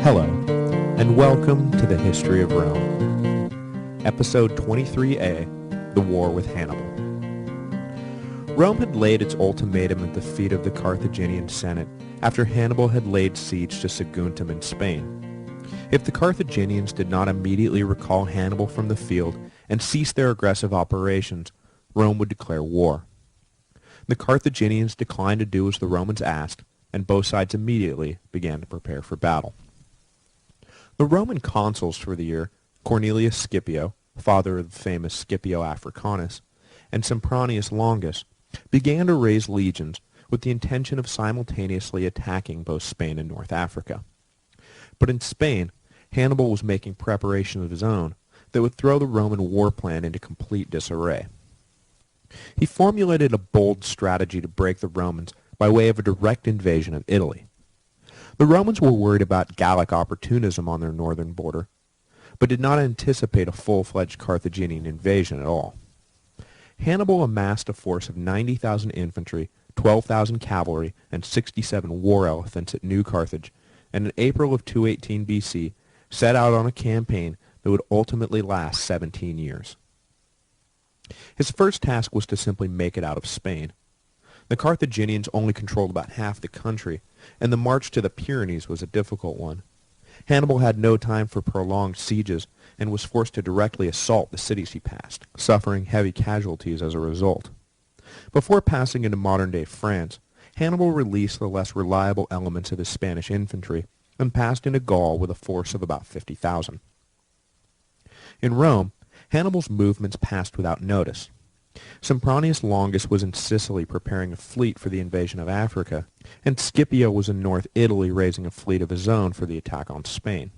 Hello, and welcome to the History of Rome. Episode 23A, The War with Hannibal. Rome had laid its ultimatum at the feet of the Carthaginian Senate after Hannibal had laid siege to Saguntum in Spain. If the Carthaginians did not immediately recall Hannibal from the field and cease their aggressive operations, Rome would declare war. The Carthaginians declined to do as the Romans asked, and both sides immediately began to prepare for battle. The Roman consuls for the year, Cornelius Scipio, father of the famous Scipio Africanus, and Sempronius Longus, began to raise legions with the intention of simultaneously attacking both Spain and North Africa. But in Spain, Hannibal was making preparations of his own that would throw the Roman war plan into complete disarray. He formulated a bold strategy to break the Romans by way of a direct invasion of Italy. The Romans were worried about Gallic opportunism on their northern border, but did not anticipate a full-fledged Carthaginian invasion at all. Hannibal amassed a force of 90,000 infantry, 12,000 cavalry, and 67 war elephants at New Carthage, and in April of 218 BC set out on a campaign that would ultimately last 17 years. His first task was to simply make it out of Spain. The Carthaginians only controlled about half the country, and the march to the Pyrenees was a difficult one. Hannibal had no time for prolonged sieges and was forced to directly assault the cities he passed, suffering heavy casualties as a result. Before passing into modern-day France, Hannibal released the less reliable elements of his Spanish infantry and passed into Gaul with a force of about 50,000. In Rome, Hannibal's movements passed without notice. Sempronius Longus was in Sicily preparing a fleet for the invasion of Africa, and Scipio was in North Italy raising a fleet of his own for the attack on Spain,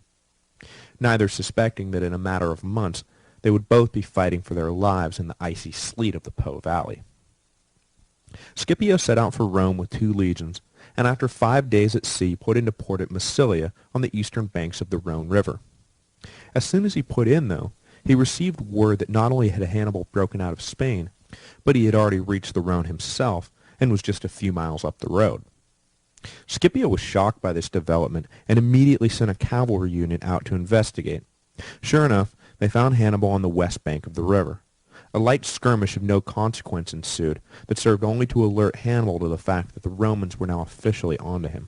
neither suspecting that in a matter of months they would both be fighting for their lives in the icy sleet of the Po Valley. Scipio set out for Rome with 2 legions, and after 5 days at sea put into port at Massilia on the eastern banks of the Rhone River. As soon as he put in, though, he received word that not only had Hannibal broken out of Spain, but he had already reached the Rhone himself and was just a few miles up the road. Scipio was shocked by this development and immediately sent a cavalry unit out to investigate. Sure enough, they found Hannibal on the west bank of the river. A light skirmish of no consequence ensued that served only to alert Hannibal to the fact that the Romans were now officially onto him.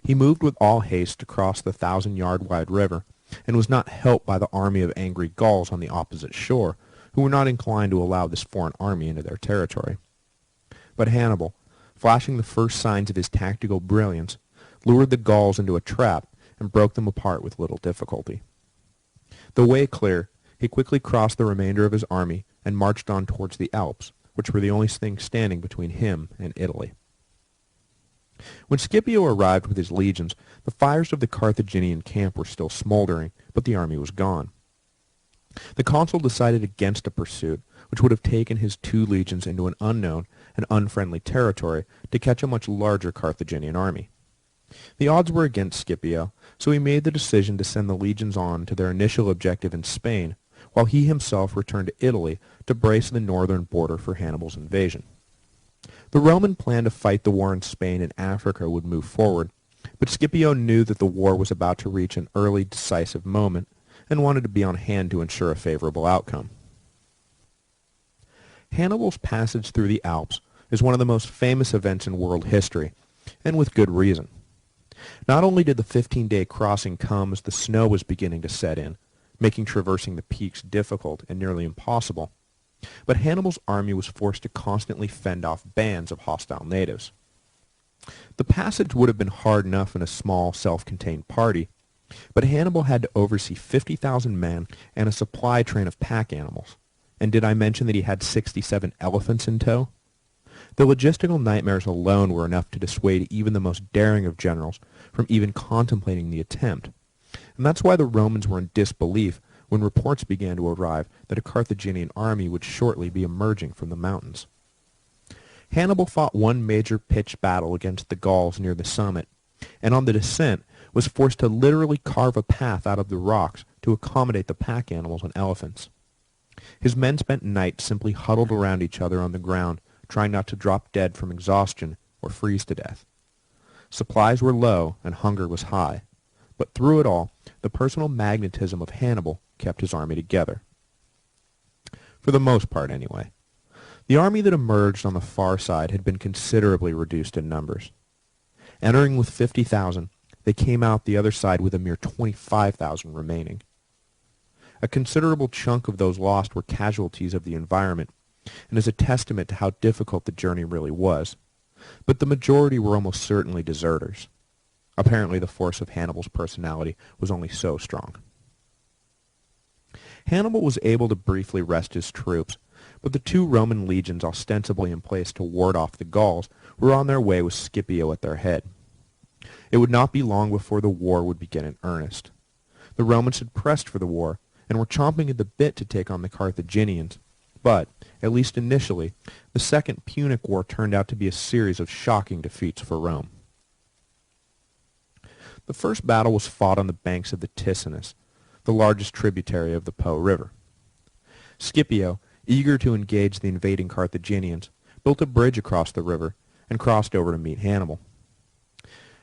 He moved with all haste to cross the 1,000-yard-wide river, and was not helped by the army of angry Gauls on the opposite shore, who were not inclined to allow this foreign army into their territory. But Hannibal, flashing the first signs of his tactical brilliance, lured the Gauls into a trap and broke them apart with little difficulty. The way clear, he quickly crossed the remainder of his army and marched on towards the Alps, which were the only thing standing between him and Italy. When Scipio arrived with his legions, the fires of the Carthaginian camp were still smoldering, but the army was gone. The consul decided against a pursuit, which would have taken his 2 legions into an unknown and unfriendly territory to catch a much larger Carthaginian army. The odds were against Scipio, so he made the decision to send the legions on to their initial objective in Spain, while he himself returned to Italy to brace the northern border for Hannibal's invasion. The Roman plan to fight the war in Spain and Africa would move forward, but Scipio knew that the war was about to reach an early decisive moment and wanted to be on hand to ensure a favorable outcome. Hannibal's passage through the Alps is one of the most famous events in world history, and with good reason. Not only did the 15-day crossing come as the snow was beginning to set in, making traversing the peaks difficult and nearly impossible, but Hannibal's army was forced to constantly fend off bands of hostile natives. The passage would have been hard enough in a small, self-contained party, but Hannibal had to oversee 50,000 men and a supply train of pack animals. And did I mention that he had 67 elephants in tow? The logistical nightmares alone were enough to dissuade even the most daring of generals from even contemplating the attempt. And that's why the Romans were in disbelief when reports began to arrive that a Carthaginian army would shortly be emerging from the mountains. Hannibal fought one major pitched battle against the Gauls near the summit, and on the descent was forced to literally carve a path out of the rocks to accommodate the pack animals and elephants. His men spent nights simply huddled around each other on the ground, trying not to drop dead from exhaustion or freeze to death. Supplies were low and hunger was high, But through it all, the personal magnetism of Hannibal kept his army together. For the most part, anyway. The army that emerged on the far side had been considerably reduced in numbers. Entering with 50,000, they came out the other side with a mere 25,000 remaining. A considerable chunk of those lost were casualties of the environment, and is a testament to how difficult the journey really was. But the majority were almost certainly deserters. Apparently the force of Hannibal's personality was only so strong. Hannibal was able to briefly rest his troops, but the 2 Roman legions ostensibly in place to ward off the Gauls were on their way with Scipio at their head. It would not be long before the war would begin in earnest. The Romans had pressed for the war, and were chomping at the bit to take on the Carthaginians, but, at least initially, the Second Punic War turned out to be a series of shocking defeats for Rome. The first battle was fought on the banks of the Ticinus, the largest tributary of the Po River. Scipio, eager to engage the invading Carthaginians, built a bridge across the river and crossed over to meet Hannibal.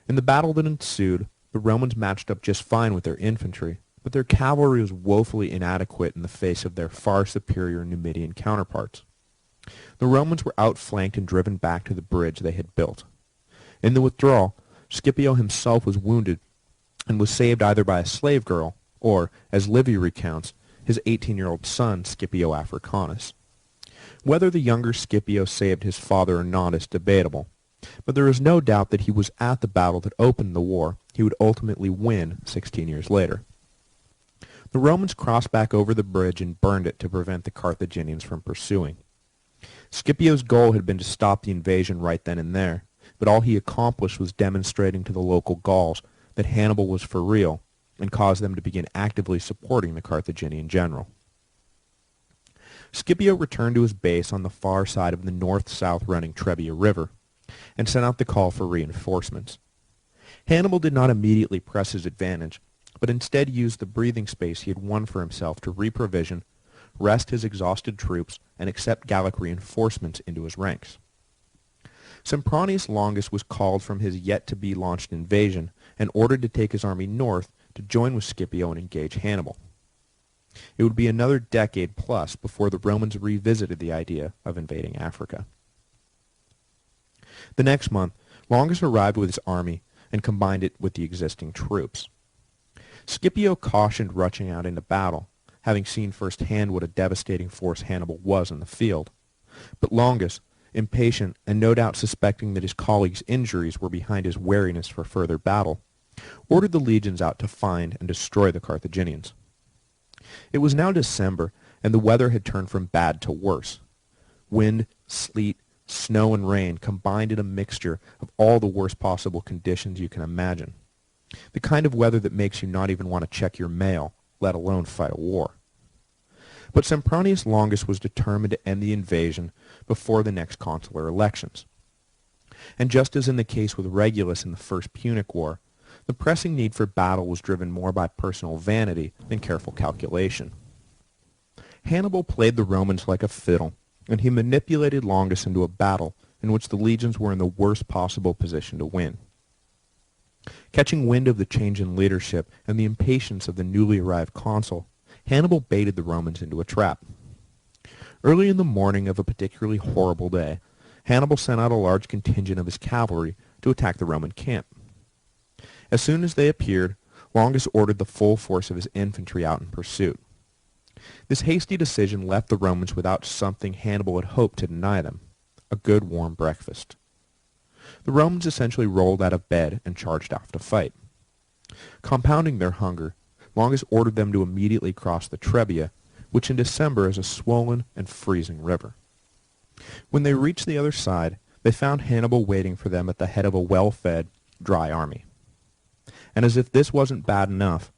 In the battle that ensued, the Romans matched up just fine with their infantry, but their cavalry was woefully inadequate in the face of their far superior Numidian counterparts. The Romans were outflanked and driven back to the bridge they had built. In the withdrawal, Scipio himself was wounded and was saved either by a slave girl or, as Livy recounts, his 18-year-old son, Scipio Africanus. Whether the younger Scipio saved his father or not is debatable, but there is no doubt that he was at the battle that opened the war he would ultimately win 16 years later. The Romans crossed back over the bridge and burned it to prevent the Carthaginians from pursuing. Scipio's goal had been to stop the invasion right then and there, but all he accomplished was demonstrating to the local Gauls that Hannibal was for real, and caused them to begin actively supporting the Carthaginian general. Scipio returned to his base on the far side of the north-south running Trebia River, and sent out the call for reinforcements. Hannibal did not immediately press his advantage, but instead used the breathing space he had won for himself to reprovision, rest his exhausted troops, and accept Gallic reinforcements into his ranks. Sempronius Longus was called from his yet-to-be-launched invasion and ordered to take his army north to join with Scipio and engage Hannibal. It would be another decade plus before the Romans revisited the idea of invading Africa. The next month, Longus arrived with his army and combined it with the existing troops. Scipio cautioned rushing out into battle, having seen firsthand what a devastating force Hannibal was in the field. But Longus, impatient and no doubt suspecting that his colleague's injuries were behind his wariness for further battle, ordered the legions out to find and destroy the Carthaginians. It was now December, and the weather had turned from bad to worse. Wind, sleet, snow, and rain combined in a mixture of all the worst possible conditions you can imagine. The kind of weather that makes you not even want to check your mail, let alone fight a war. But Sempronius Longus was determined to end the invasion before the next consular elections. And just as in the case with Regulus in the First Punic War, the pressing need for battle was driven more by personal vanity than careful calculation. Hannibal played the Romans like a fiddle, and he manipulated Longus into a battle in which the legions were in the worst possible position to win. Catching wind of the change in leadership and the impatience of the newly arrived consul, Hannibal baited the Romans into a trap. Early in the morning of a particularly horrible day, Hannibal sent out a large contingent of his cavalry to attack the Roman camp. As soon as they appeared, Longus ordered the full force of his infantry out in pursuit. This hasty decision left the Romans without something Hannibal had hoped to deny them, a good warm breakfast. The Romans essentially rolled out of bed and charged off to fight. Compounding their hunger, Longus ordered them to immediately cross the Trebia, which in December is a swollen and freezing river. When they reached the other side, they found Hannibal waiting for them at the head of a well-fed, dry army. And as if this wasn't bad enough,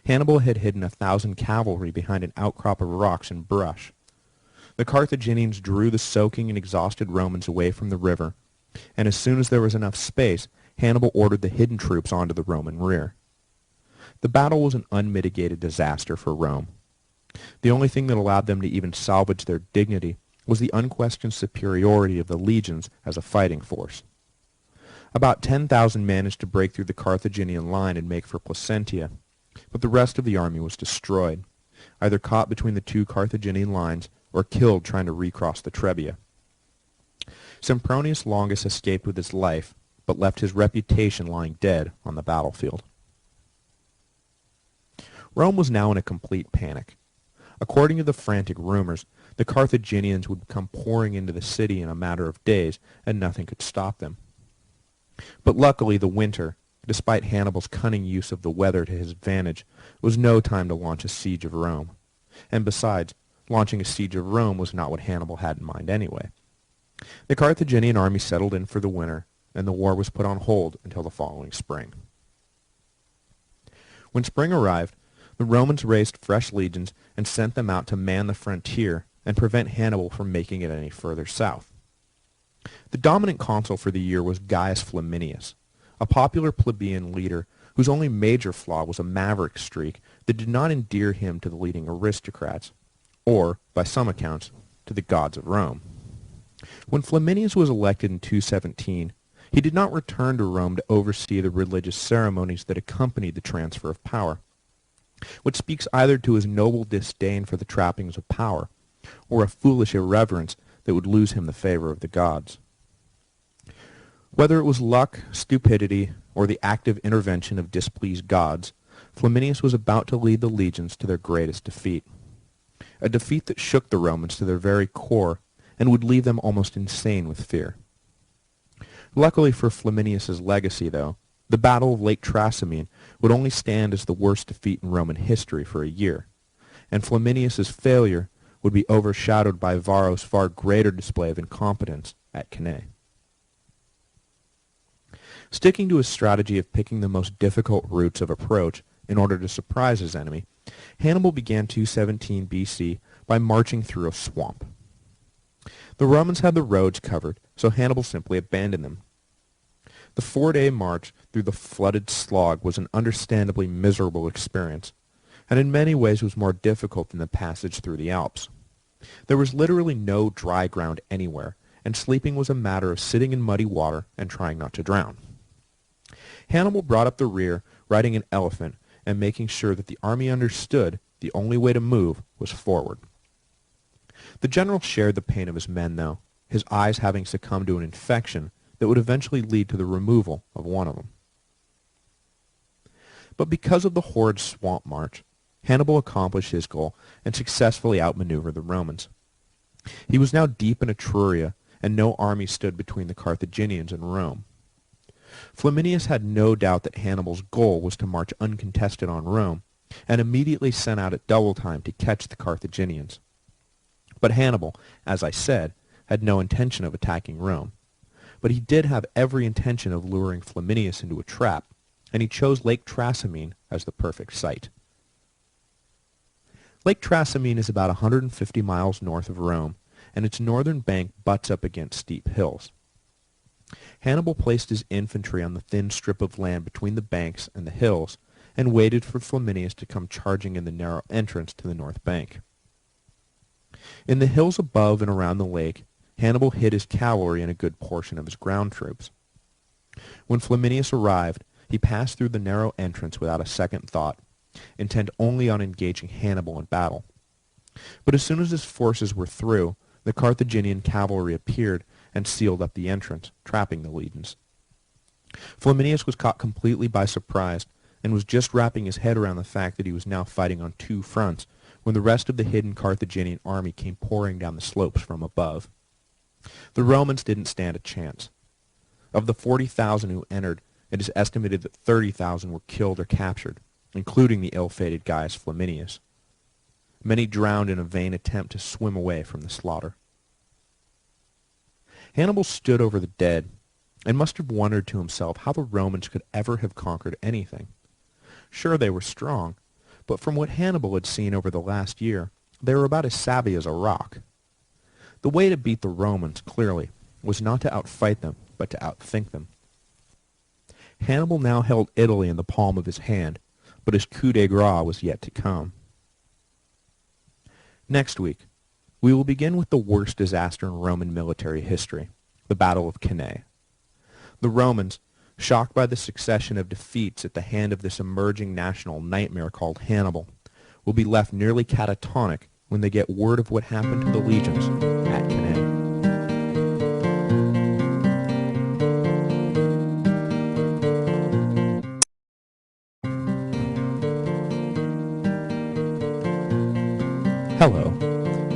Hannibal had hidden 1,000 cavalry behind an outcrop of rocks and brush. The Carthaginians drew the soaking and exhausted Romans away from the river, and as soon as there was enough space, Hannibal ordered the hidden troops onto the Roman rear. The battle was an unmitigated disaster for Rome. The only thing that allowed them to even salvage their dignity was the unquestioned superiority of the legions as a fighting force. About 10,000 managed to break through the Carthaginian line and make for Placentia, but the rest of the army was destroyed, either caught between the two Carthaginian lines or killed trying to recross the Trebia. Sempronius Longus escaped with his life, but left his reputation lying dead on the battlefield. Rome was now in a complete panic. According to the frantic rumors, the Carthaginians would come pouring into the city in a matter of days, and nothing could stop them. But luckily the winter, despite Hannibal's cunning use of the weather to his advantage, was no time to launch a siege of Rome. And besides, launching a siege of Rome was not what Hannibal had in mind anyway. The Carthaginian army settled in for the winter, and the war was put on hold until the following spring. When spring arrived, the Romans raised fresh legions and sent them out to man the frontier and prevent Hannibal from making it any further south. The dominant consul for the year was Gaius Flaminius, a popular plebeian leader whose only major flaw was a maverick streak that did not endear him to the leading aristocrats, or, by some accounts, to the gods of Rome. When Flaminius was elected in 217, he did not return to Rome to oversee the religious ceremonies that accompanied the transfer of power, which speaks either to his noble disdain for the trappings of power, or a foolish irreverence that would lose him the favor of the gods. Whether it was luck, stupidity, or the active intervention of displeased gods, Flaminius was about to lead the legions to their greatest defeat, a defeat that shook the Romans to their very core and would leave them almost insane with fear. Luckily for Flaminius's legacy, though, the Battle of Lake Trasimene would only stand as the worst defeat in Roman history for a year, and Flaminius's failure would be overshadowed by Varro's far greater display of incompetence at Cannae. Sticking to his strategy of picking the most difficult routes of approach in order to surprise his enemy, Hannibal began 217 BC by marching through a swamp. The Romans had the roads covered, so Hannibal simply abandoned them. The 4-day march through the flooded slog was an understandably miserable experience, and in many ways was more difficult than the passage through the Alps. There was literally no dry ground anywhere, and sleeping was a matter of sitting in muddy water and trying not to drown. Hannibal brought up the rear, riding an elephant, and making sure that the army understood the only way to move was forward. The general shared the pain of his men, though, his eyes having succumbed to an infection that would eventually lead to the removal of one of them. But because of the horrid swamp march, Hannibal accomplished his goal and successfully outmaneuvered the Romans. He was now deep in Etruria, and no army stood between the Carthaginians and Rome. Flaminius had no doubt that Hannibal's goal was to march uncontested on Rome, and immediately sent out at double time to catch the Carthaginians. But Hannibal, as I said, had no intention of attacking Rome. But he did have every intention of luring Flaminius into a trap, and he chose Lake Trasimene as the perfect site. Lake Trasimene is about 150 miles north of Rome, and its northern bank butts up against steep hills. Hannibal placed his infantry on the thin strip of land between the banks and the hills, and waited for Flaminius to come charging in the narrow entrance to the north bank. In the hills above and around the lake, Hannibal hid his cavalry and a good portion of his ground troops. When Flaminius arrived, he passed through the narrow entrance without a second thought, intent only on engaging Hannibal in battle. But as soon as his forces were through, the Carthaginian cavalry appeared and sealed up the entrance, trapping the legions. Flaminius was caught completely by surprise, and was just wrapping his head around the fact that he was now fighting on two fronts, when the rest of the hidden Carthaginian army came pouring down the slopes from above. The Romans didn't stand a chance. Of the 40,000 who entered, it is estimated that 30,000 were killed or captured, including the ill-fated Gaius Flaminius. Many drowned in a vain attempt to swim away from the slaughter. Hannibal stood over the dead, and must have wondered to himself how the Romans could ever have conquered anything. Sure, they were strong, but from what Hannibal had seen over the last year, they were about as savvy as a rock. The way to beat the Romans, clearly, was not to outfight them, but to outthink them. Hannibal now held Italy in the palm of his hand, but his coup de grace was yet to come. Next week, we will begin with the worst disaster in Roman military history, the Battle of Cannae. The Romans, shocked by the succession of defeats at the hand of this emerging national nightmare called Hannibal, will be left nearly catatonic when they get word of what happened to the legions at Cannae. Hello,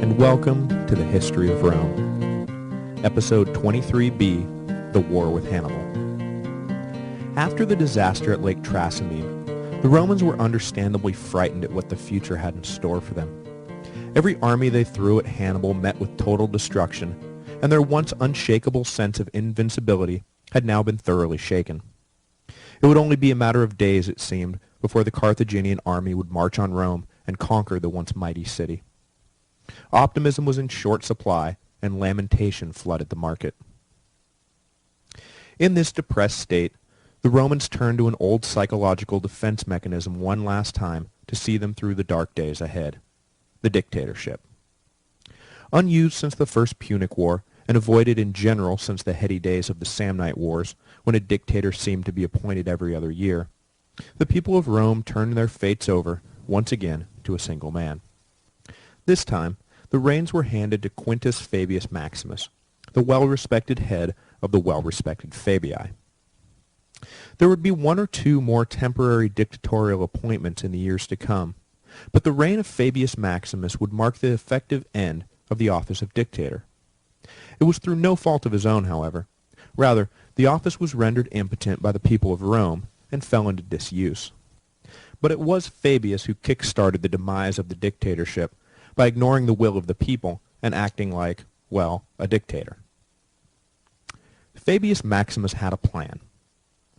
and welcome to the History of Rome, Episode 23b, The War with Hannibal. After the disaster at Lake Trasimene, the Romans were understandably frightened at what the future had in store for them. Every army they threw at Hannibal met with total destruction, and their once unshakable sense of invincibility had now been thoroughly shaken. It would only be a matter of days, it seemed, before the Carthaginian army would march on Rome and conquer the once mighty city. Optimism was in short supply, and lamentation flooded the market. In this depressed state, the Romans turned to an old psychological defense mechanism one last time to see them through the dark days ahead: the dictatorship. Unused since the First Punic War, and avoided in general since the heady days of the Samnite Wars, when a dictator seemed to be appointed every other year, the people of Rome turned their fates over, once again, to a single man. This time, the reins were handed to Quintus Fabius Maximus, the well-respected head of the well-respected Fabii. There would be one or two more temporary dictatorial appointments in the years to come, but the reign of Fabius Maximus would mark the effective end of the office of dictator. It was through no fault of his own, however. Rather, the office was rendered impotent by the people of Rome and fell into disuse. But it was Fabius who kick-started the demise of the dictatorship by ignoring the will of the people and acting like, well, a dictator. Fabius Maximus had a plan.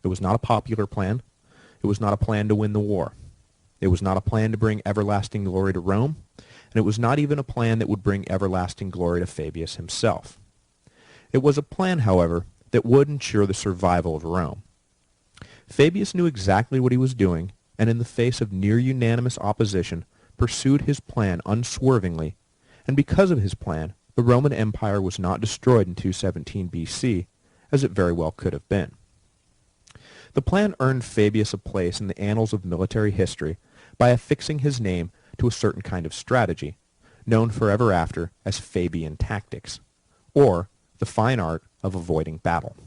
It was not a popular plan. It was not a plan to win the war. It was not a plan to bring everlasting glory to Rome, and it was not even a plan that would bring everlasting glory to Fabius himself. It was a plan, however, that would ensure the survival of Rome. Fabius knew exactly what he was doing, and in the face of near-unanimous opposition, pursued his plan unswervingly, and because of his plan, the Roman Empire was not destroyed in 217 BC, as it very well could have been. The plan earned Fabius a place in the annals of military history by affixing his name to a certain kind of strategy, known forever after as Fabian tactics, or the fine art of avoiding battle.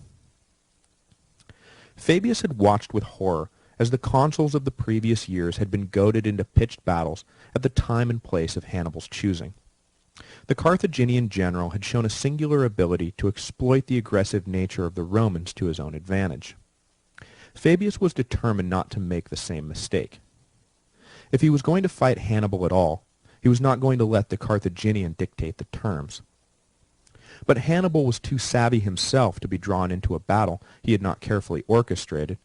Fabius had watched with horror as the consuls of the previous years had been goaded into pitched battles at the time and place of Hannibal's choosing. The Carthaginian general had shown a singular ability to exploit the aggressive nature of the Romans to his own advantage. Fabius was determined not to make the same mistake. If he was going to fight Hannibal at all, he was not going to let the Carthaginian dictate the terms. But Hannibal was too savvy himself to be drawn into a battle he had not carefully orchestrated,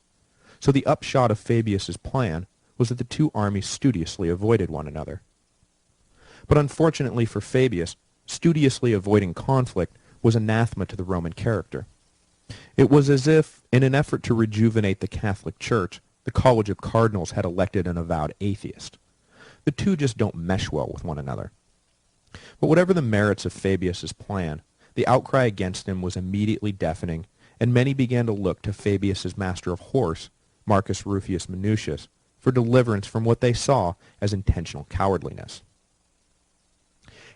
so the upshot of Fabius's plan was that the two armies studiously avoided one another. But unfortunately for Fabius, studiously avoiding conflict was anathema to the Roman character. It was as if, in an effort to rejuvenate the Catholic Church, the College of Cardinals had elected an avowed atheist. The two just don't mesh well with one another. But whatever the merits of Fabius's plan, the outcry against him was immediately deafening, and many began to look to Fabius's master of horse, Marcus Rufius Minucius, for deliverance from what they saw as intentional cowardliness.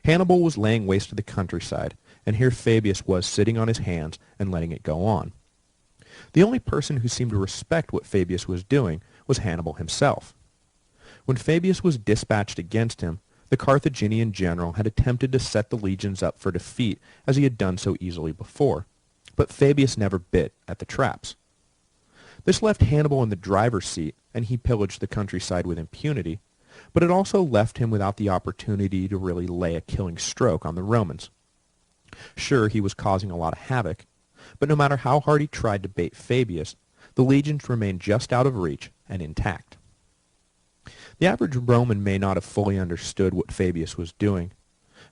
Hannibal was laying waste to the countryside, and here Fabius was sitting on his hands and letting it go on. The only person who seemed to respect what Fabius was doing was Hannibal himself. When Fabius was dispatched against him, the Carthaginian general had attempted to set the legions up for defeat as he had done so easily before, but Fabius never bit at the traps. This left Hannibal in the driver's seat, and he pillaged the countryside with impunity, but it also left him without the opportunity to really lay a killing stroke on the Romans. Sure, he was causing a lot of havoc, but no matter how hard he tried to bait Fabius, the legions remained just out of reach and intact. The average Roman may not have fully understood what Fabius was doing,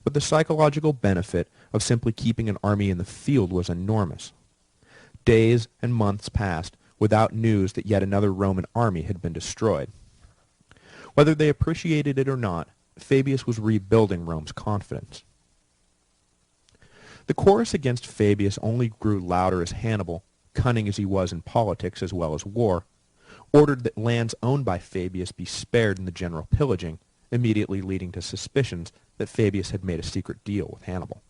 but the psychological benefit of simply keeping an army in the field was enormous. Days and months passed without news that yet another Roman army had been destroyed. Whether they appreciated it or not, Fabius was rebuilding Rome's confidence. The chorus against Fabius only grew louder as Hannibal, cunning as he was in politics as well as war, ordered that lands owned by Fabius be spared in the general pillaging, immediately leading to suspicions that Fabius had made a secret deal with Hannibal.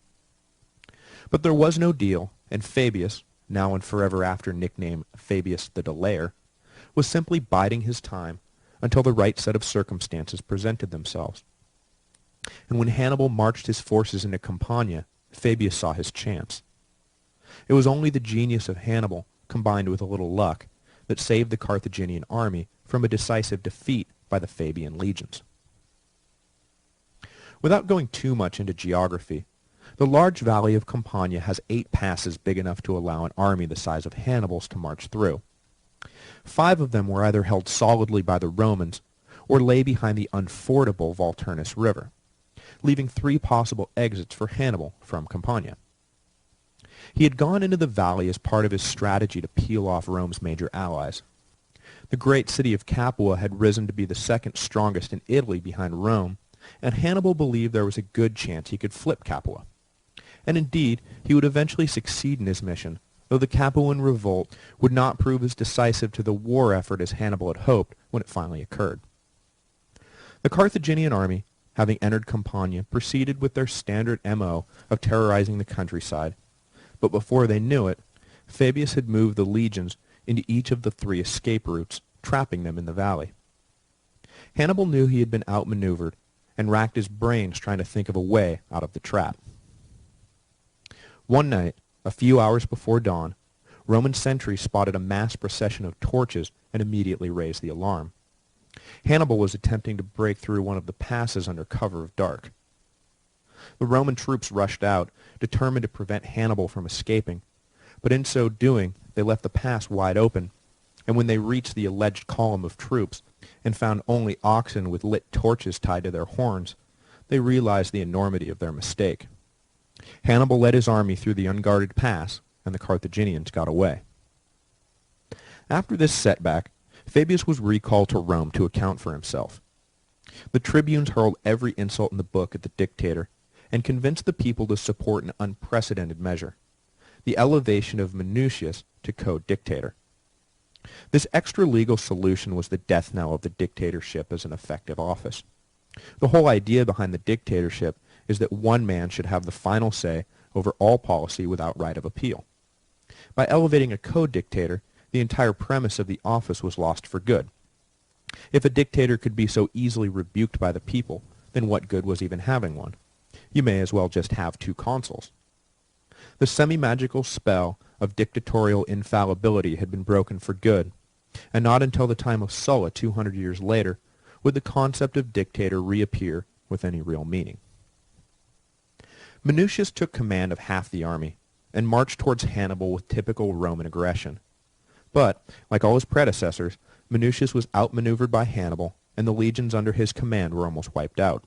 But there was no deal, and Fabius, now and forever after nicknamed Fabius the Delayer, was simply biding his time until the right set of circumstances presented themselves. And when Hannibal marched his forces into Campania, Fabius saw his chance. It was only the genius of Hannibal, combined with a little luck, that saved the Carthaginian army from a decisive defeat by the Fabian legions. Without going too much into geography, the large valley of Campania has 8 passes big enough to allow an army the size of Hannibal's to march through. 5 of them were either held solidly by the Romans or lay behind the unfordable Volturnus River, leaving 3 possible exits for Hannibal from Campania. He had gone into the valley as part of his strategy to peel off Rome's major allies. The great city of Capua had risen to be the second strongest in Italy behind Rome, and Hannibal believed there was a good chance he could flip Capua. And indeed, he would eventually succeed in his mission, though the Capuan revolt would not prove as decisive to the war effort as Hannibal had hoped when it finally occurred. The Carthaginian army, having entered Campania, proceeded with their standard MO of terrorizing the countryside, but before they knew it, Fabius had moved the legions into each of the 3 escape routes, trapping them in the valley. Hannibal knew he had been outmaneuvered, and racked his brains trying to think of a way out of the trap. One night, a few hours before dawn, Roman sentries spotted a mass procession of torches and immediately raised the alarm. Hannibal was attempting to break through one of the passes under cover of dark. The Roman troops rushed out, determined to prevent Hannibal from escaping, but in so doing they left the pass wide open, and when they reached the alleged column of troops and found only oxen with lit torches tied to their horns, they realized the enormity of their mistake. Hannibal led his army through the unguarded pass, and the Carthaginians got away. After this setback, Fabius was recalled to Rome to account for himself. The tribunes hurled every insult in the book at the dictator, and convinced the people to support an unprecedented measure, the elevation of Minucius to co-dictator. This extra-legal solution was the death knell of the dictatorship as an effective office. The whole idea behind the dictatorship is that one man should have the final say over all policy without right of appeal. By elevating a co-dictator, the entire premise of the office was lost for good. If a dictator could be so easily rebuked by the people, then what good was even having one? You may as well just have 2 consuls. The semi-magical spell of dictatorial infallibility had been broken for good, and not until the time of Sulla 200 years later would the concept of dictator reappear with any real meaning. Minucius took command of half the army, and marched towards Hannibal with typical Roman aggression. But, like all his predecessors, Minucius was outmaneuvered by Hannibal, and the legions under his command were almost wiped out.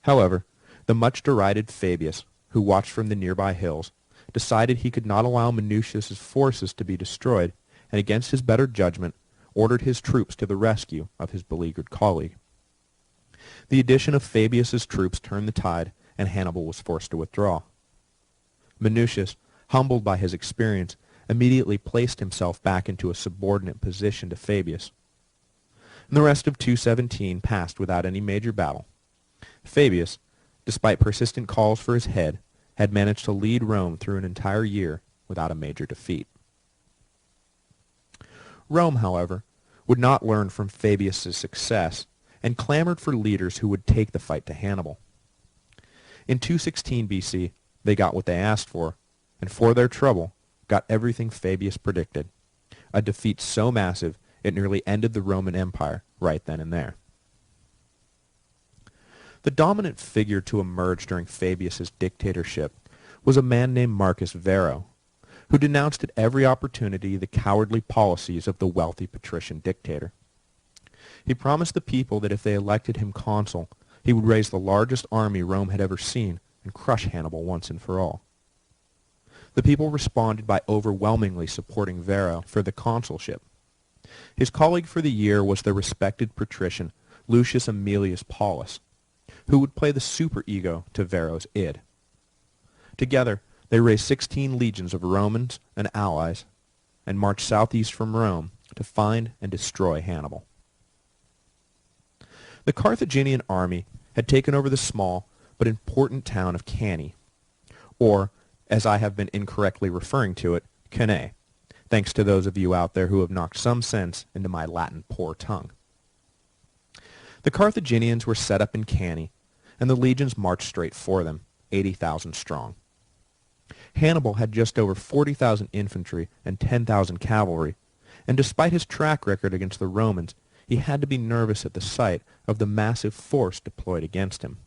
However, the much-derided Fabius, who watched from the nearby hills, decided he could not allow Minucius's forces to be destroyed, and against his better judgment, ordered his troops to the rescue of his beleaguered colleague. The addition of Fabius's troops turned the tide, and Hannibal was forced to withdraw. Minucius, humbled by his experience, immediately placed himself back into a subordinate position to Fabius. And the rest of 217 passed without any major battle. Fabius, despite persistent calls for his head, had managed to lead Rome through an entire year without a major defeat. Rome, however, would not learn from Fabius's success, and clamored for leaders who would take the fight to Hannibal. In 216 BC, they got what they asked for, and for their trouble, got everything Fabius predicted, a defeat so massive it nearly ended the Roman Empire right then and there. The dominant figure to emerge during Fabius's dictatorship was a man named Marcus Varro, who denounced at every opportunity the cowardly policies of the wealthy patrician dictator. He promised the people that if they elected him consul, he would raise the largest army Rome had ever seen and crush Hannibal once and for all. The people responded by overwhelmingly supporting Varro for the consulship. His colleague for the year was the respected patrician Lucius Aemilius Paulus, who would play the superego to Varro's id. Together, they raised 16 legions of Romans and allies and marched southeast from Rome to find and destroy Hannibal. The Carthaginian army had taken over the small but important town of Cannae, or, as I have been incorrectly referring to it, Cannae, thanks to those of you out there who have knocked some sense into my Latin poor tongue. The Carthaginians were set up in Cannae, and the legions marched straight for them, 80,000 strong. Hannibal had just over 40,000 infantry and 10,000 cavalry, and despite his track record against the Romans, he had to be nervous at the sight of the massive force deployed against him.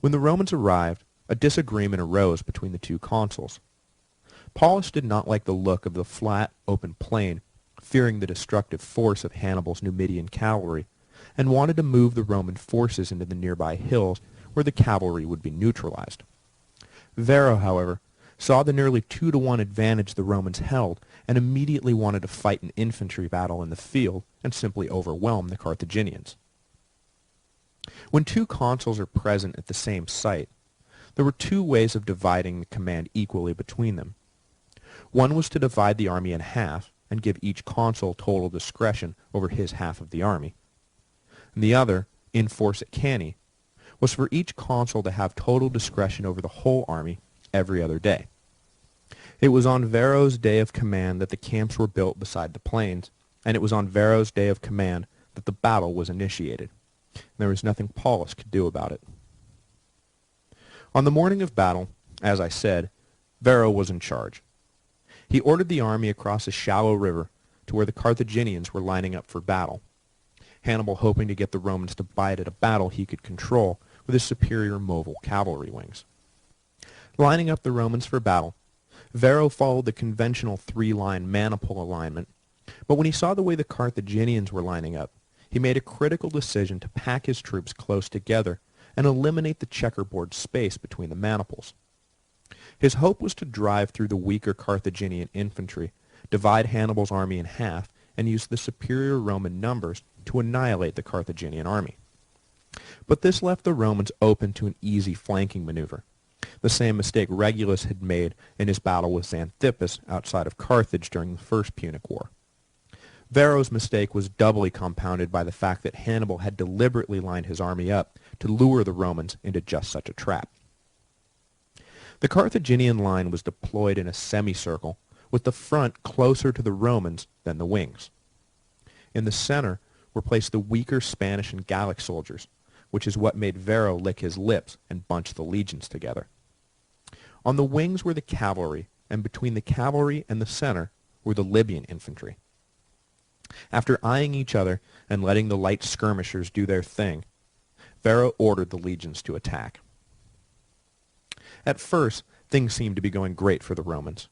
When the Romans arrived, a disagreement arose between the two consuls. Paulus did not like the look of the flat, open plain, fearing the destructive force of Hannibal's Numidian cavalry, and wanted to move the Roman forces into the nearby hills where the cavalry would be neutralized. Varro, however, saw the nearly 2-to-1 advantage the Romans held and immediately wanted to fight an infantry battle in the field and simply overwhelm the Carthaginians. When two consuls are present at the same site, there were two ways of dividing the command equally between them. One was to divide the army in half and give each consul total discretion over his half of the army. And the other, in force at Cannae, was for each consul to have total discretion over the whole army every other day. It was on Varro's day of command that the camps were built beside the plains, and it was on Varro's day of command that the battle was initiated. And there was nothing Paulus could do about it. On the morning of battle, as I said, Varro was in charge. He ordered the army across a shallow river to where the Carthaginians were lining up for battle, Hannibal hoping to get the Romans to bite at a battle he could control with his superior mobile cavalry wings. Lining up the Romans for battle, Varro followed the conventional three-line maniple alignment, but when he saw the way the Carthaginians were lining up, he made a critical decision to pack his troops close together and eliminate the checkerboard space between the maniples. His hope was to drive through the weaker Carthaginian infantry, divide Hannibal's army in half, and use the superior Roman numbers to annihilate the Carthaginian army. But this left the Romans open to an easy flanking maneuver, the same mistake Regulus had made in his battle with Xanthippus outside of Carthage during the First Punic War. Varro's mistake was doubly compounded by the fact that Hannibal had deliberately lined his army up to lure the Romans into just such a trap. The Carthaginian line was deployed in a semicircle, with the front closer to the Romans than the wings. In the center were placed the weaker Spanish and Gallic soldiers, which is what made Varro lick his lips and bunch the legions together. On the wings were the cavalry, and between the cavalry and the center were the Libyan infantry. After eyeing each other and letting the light skirmishers do their thing, Varro ordered the legions to attack. At first, things seemed to be going great for the Romans.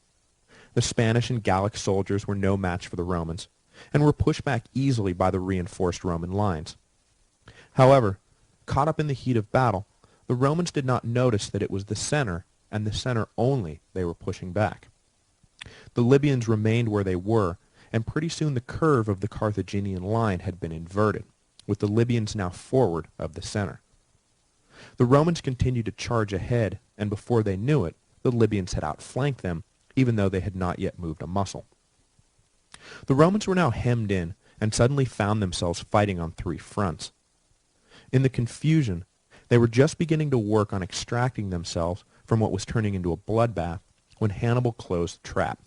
The Spanish and Gallic soldiers were no match for the Romans, and were pushed back easily by the reinforced Roman lines. However, caught up in the heat of battle, the Romans did not notice that it was the center, and the center only, they were pushing back. The Libyans remained where they were, and pretty soon the curve of the Carthaginian line had been inverted, with the Libyans now forward of the center. The Romans continued to charge ahead, and before they knew it, the Libyans had outflanked them, even though they had not yet moved a muscle. The Romans were now hemmed in, and suddenly found themselves fighting on three fronts. In the confusion, they were just beginning to work on extracting themselves from what was turning into a bloodbath when Hannibal closed the trap.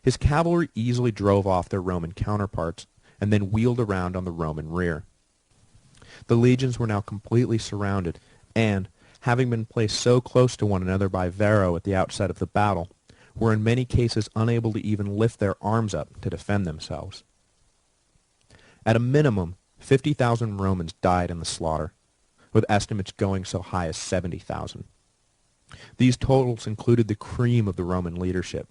His cavalry easily drove off their Roman counterparts, and then wheeled around on the Roman rear. The legions were now completely surrounded, and, having been placed so close to one another by Varro at the outset of the battle, were in many cases unable to even lift their arms up to defend themselves. At a minimum, 50,000 Romans died in the slaughter, with estimates going so high as 70,000. These totals included the cream of the Roman leadership,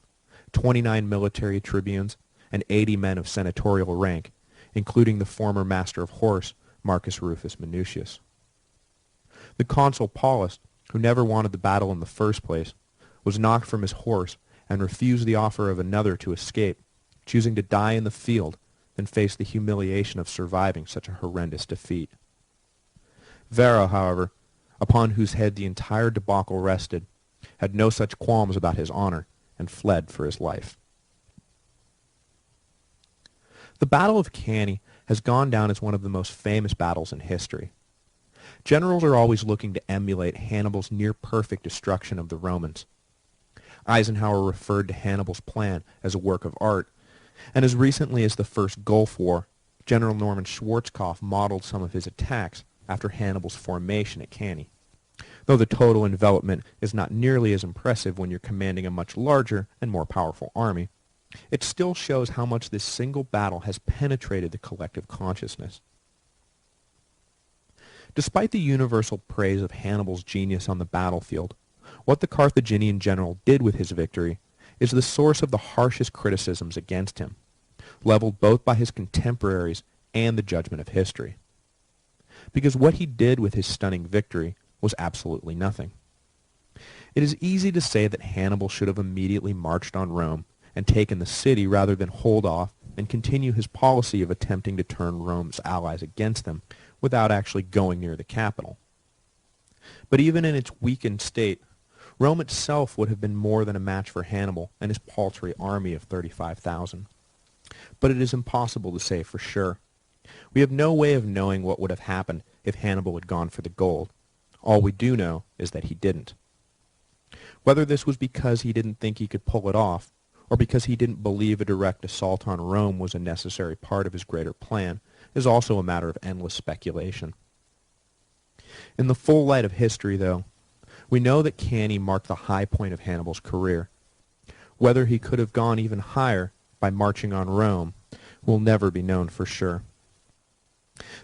29 military tribunes, and 80 men of senatorial rank, including the former master of horse, Marcus Rufus Minucius. The consul Paulus, who never wanted the battle in the first place, was knocked from his horse and refused the offer of another to escape, choosing to die in the field than face the humiliation of surviving such a horrendous defeat. Varro, however, upon whose head the entire debacle rested, had no such qualms about his honor, and fled for his life. The Battle of Cannae has gone down as one of the most famous battles in history. Generals are always looking to emulate Hannibal's near-perfect destruction of the Romans. Eisenhower referred to Hannibal's plan as a work of art, and as recently as the First Gulf War, General Norman Schwarzkopf modeled some of his attacks after Hannibal's formation at Cannae. Though the total envelopment is not nearly as impressive when you're commanding a much larger and more powerful army, it still shows how much this single battle has penetrated the collective consciousness. Despite the universal praise of Hannibal's genius on the battlefield, what the Carthaginian general did with his victory is the source of the harshest criticisms against him, leveled both by his contemporaries and the judgment of history. Because what he did with his stunning victory was absolutely nothing. It is easy to say that Hannibal should have immediately marched on Rome and taken the city rather than hold off and continue his policy of attempting to turn Rome's allies against them without actually going near the capital. But even in its weakened state, Rome itself would have been more than a match for Hannibal and his paltry army of 35,000. But it is impossible to say for sure. We have no way of knowing what would have happened if Hannibal had gone for the gold. All we do know is that he didn't. Whether this was because he didn't think he could pull it off, or because he didn't believe a direct assault on Rome was a necessary part of his greater plan, is also a matter of endless speculation. In the full light of history, though, we know that Cannae marked the high point of Hannibal's career. Whether he could have gone even higher by marching on Rome will never be known for sure.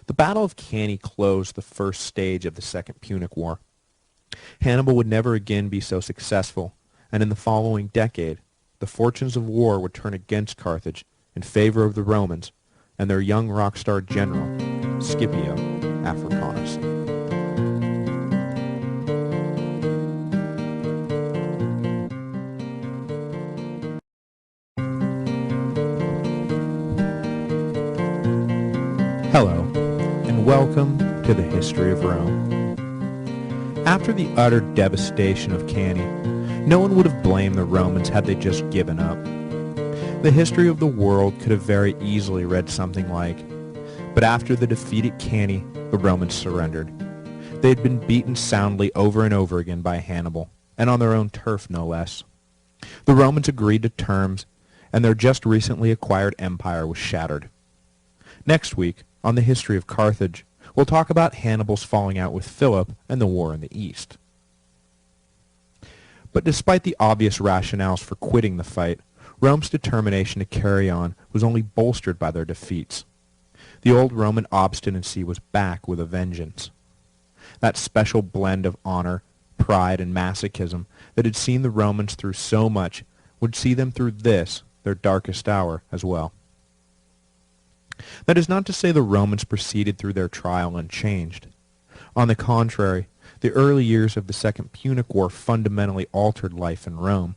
The Battle of Cannae closed the first stage of the Second Punic War. Hannibal would never again be so successful, and in the following decade, the fortunes of war would turn against Carthage in favor of the Romans and their young rock star general, Scipio Africanus. Hello, and welcome to the History of Rome. After the utter devastation of Cannae, no one would have blamed the Romans had they just given up. The history of the world could have very easily read something like, but after the defeat at Cannae, the Romans surrendered. They had been beaten soundly over and over again by Hannibal, and on their own turf no less. The Romans agreed to terms, and their just recently acquired empire was shattered. Next week, on the history of Carthage, we'll talk about Hannibal's falling out with Philip and the war in the East. But despite the obvious rationales for quitting the fight, Rome's determination to carry on was only bolstered by their defeats. The old Roman obstinacy was back with a vengeance. That special blend of honor, pride, and masochism that had seen the Romans through so much would see them through this, their darkest hour, as well. That is not to say the Romans proceeded through their trial unchanged. On the contrary, the early years of the Second Punic War fundamentally altered life in Rome.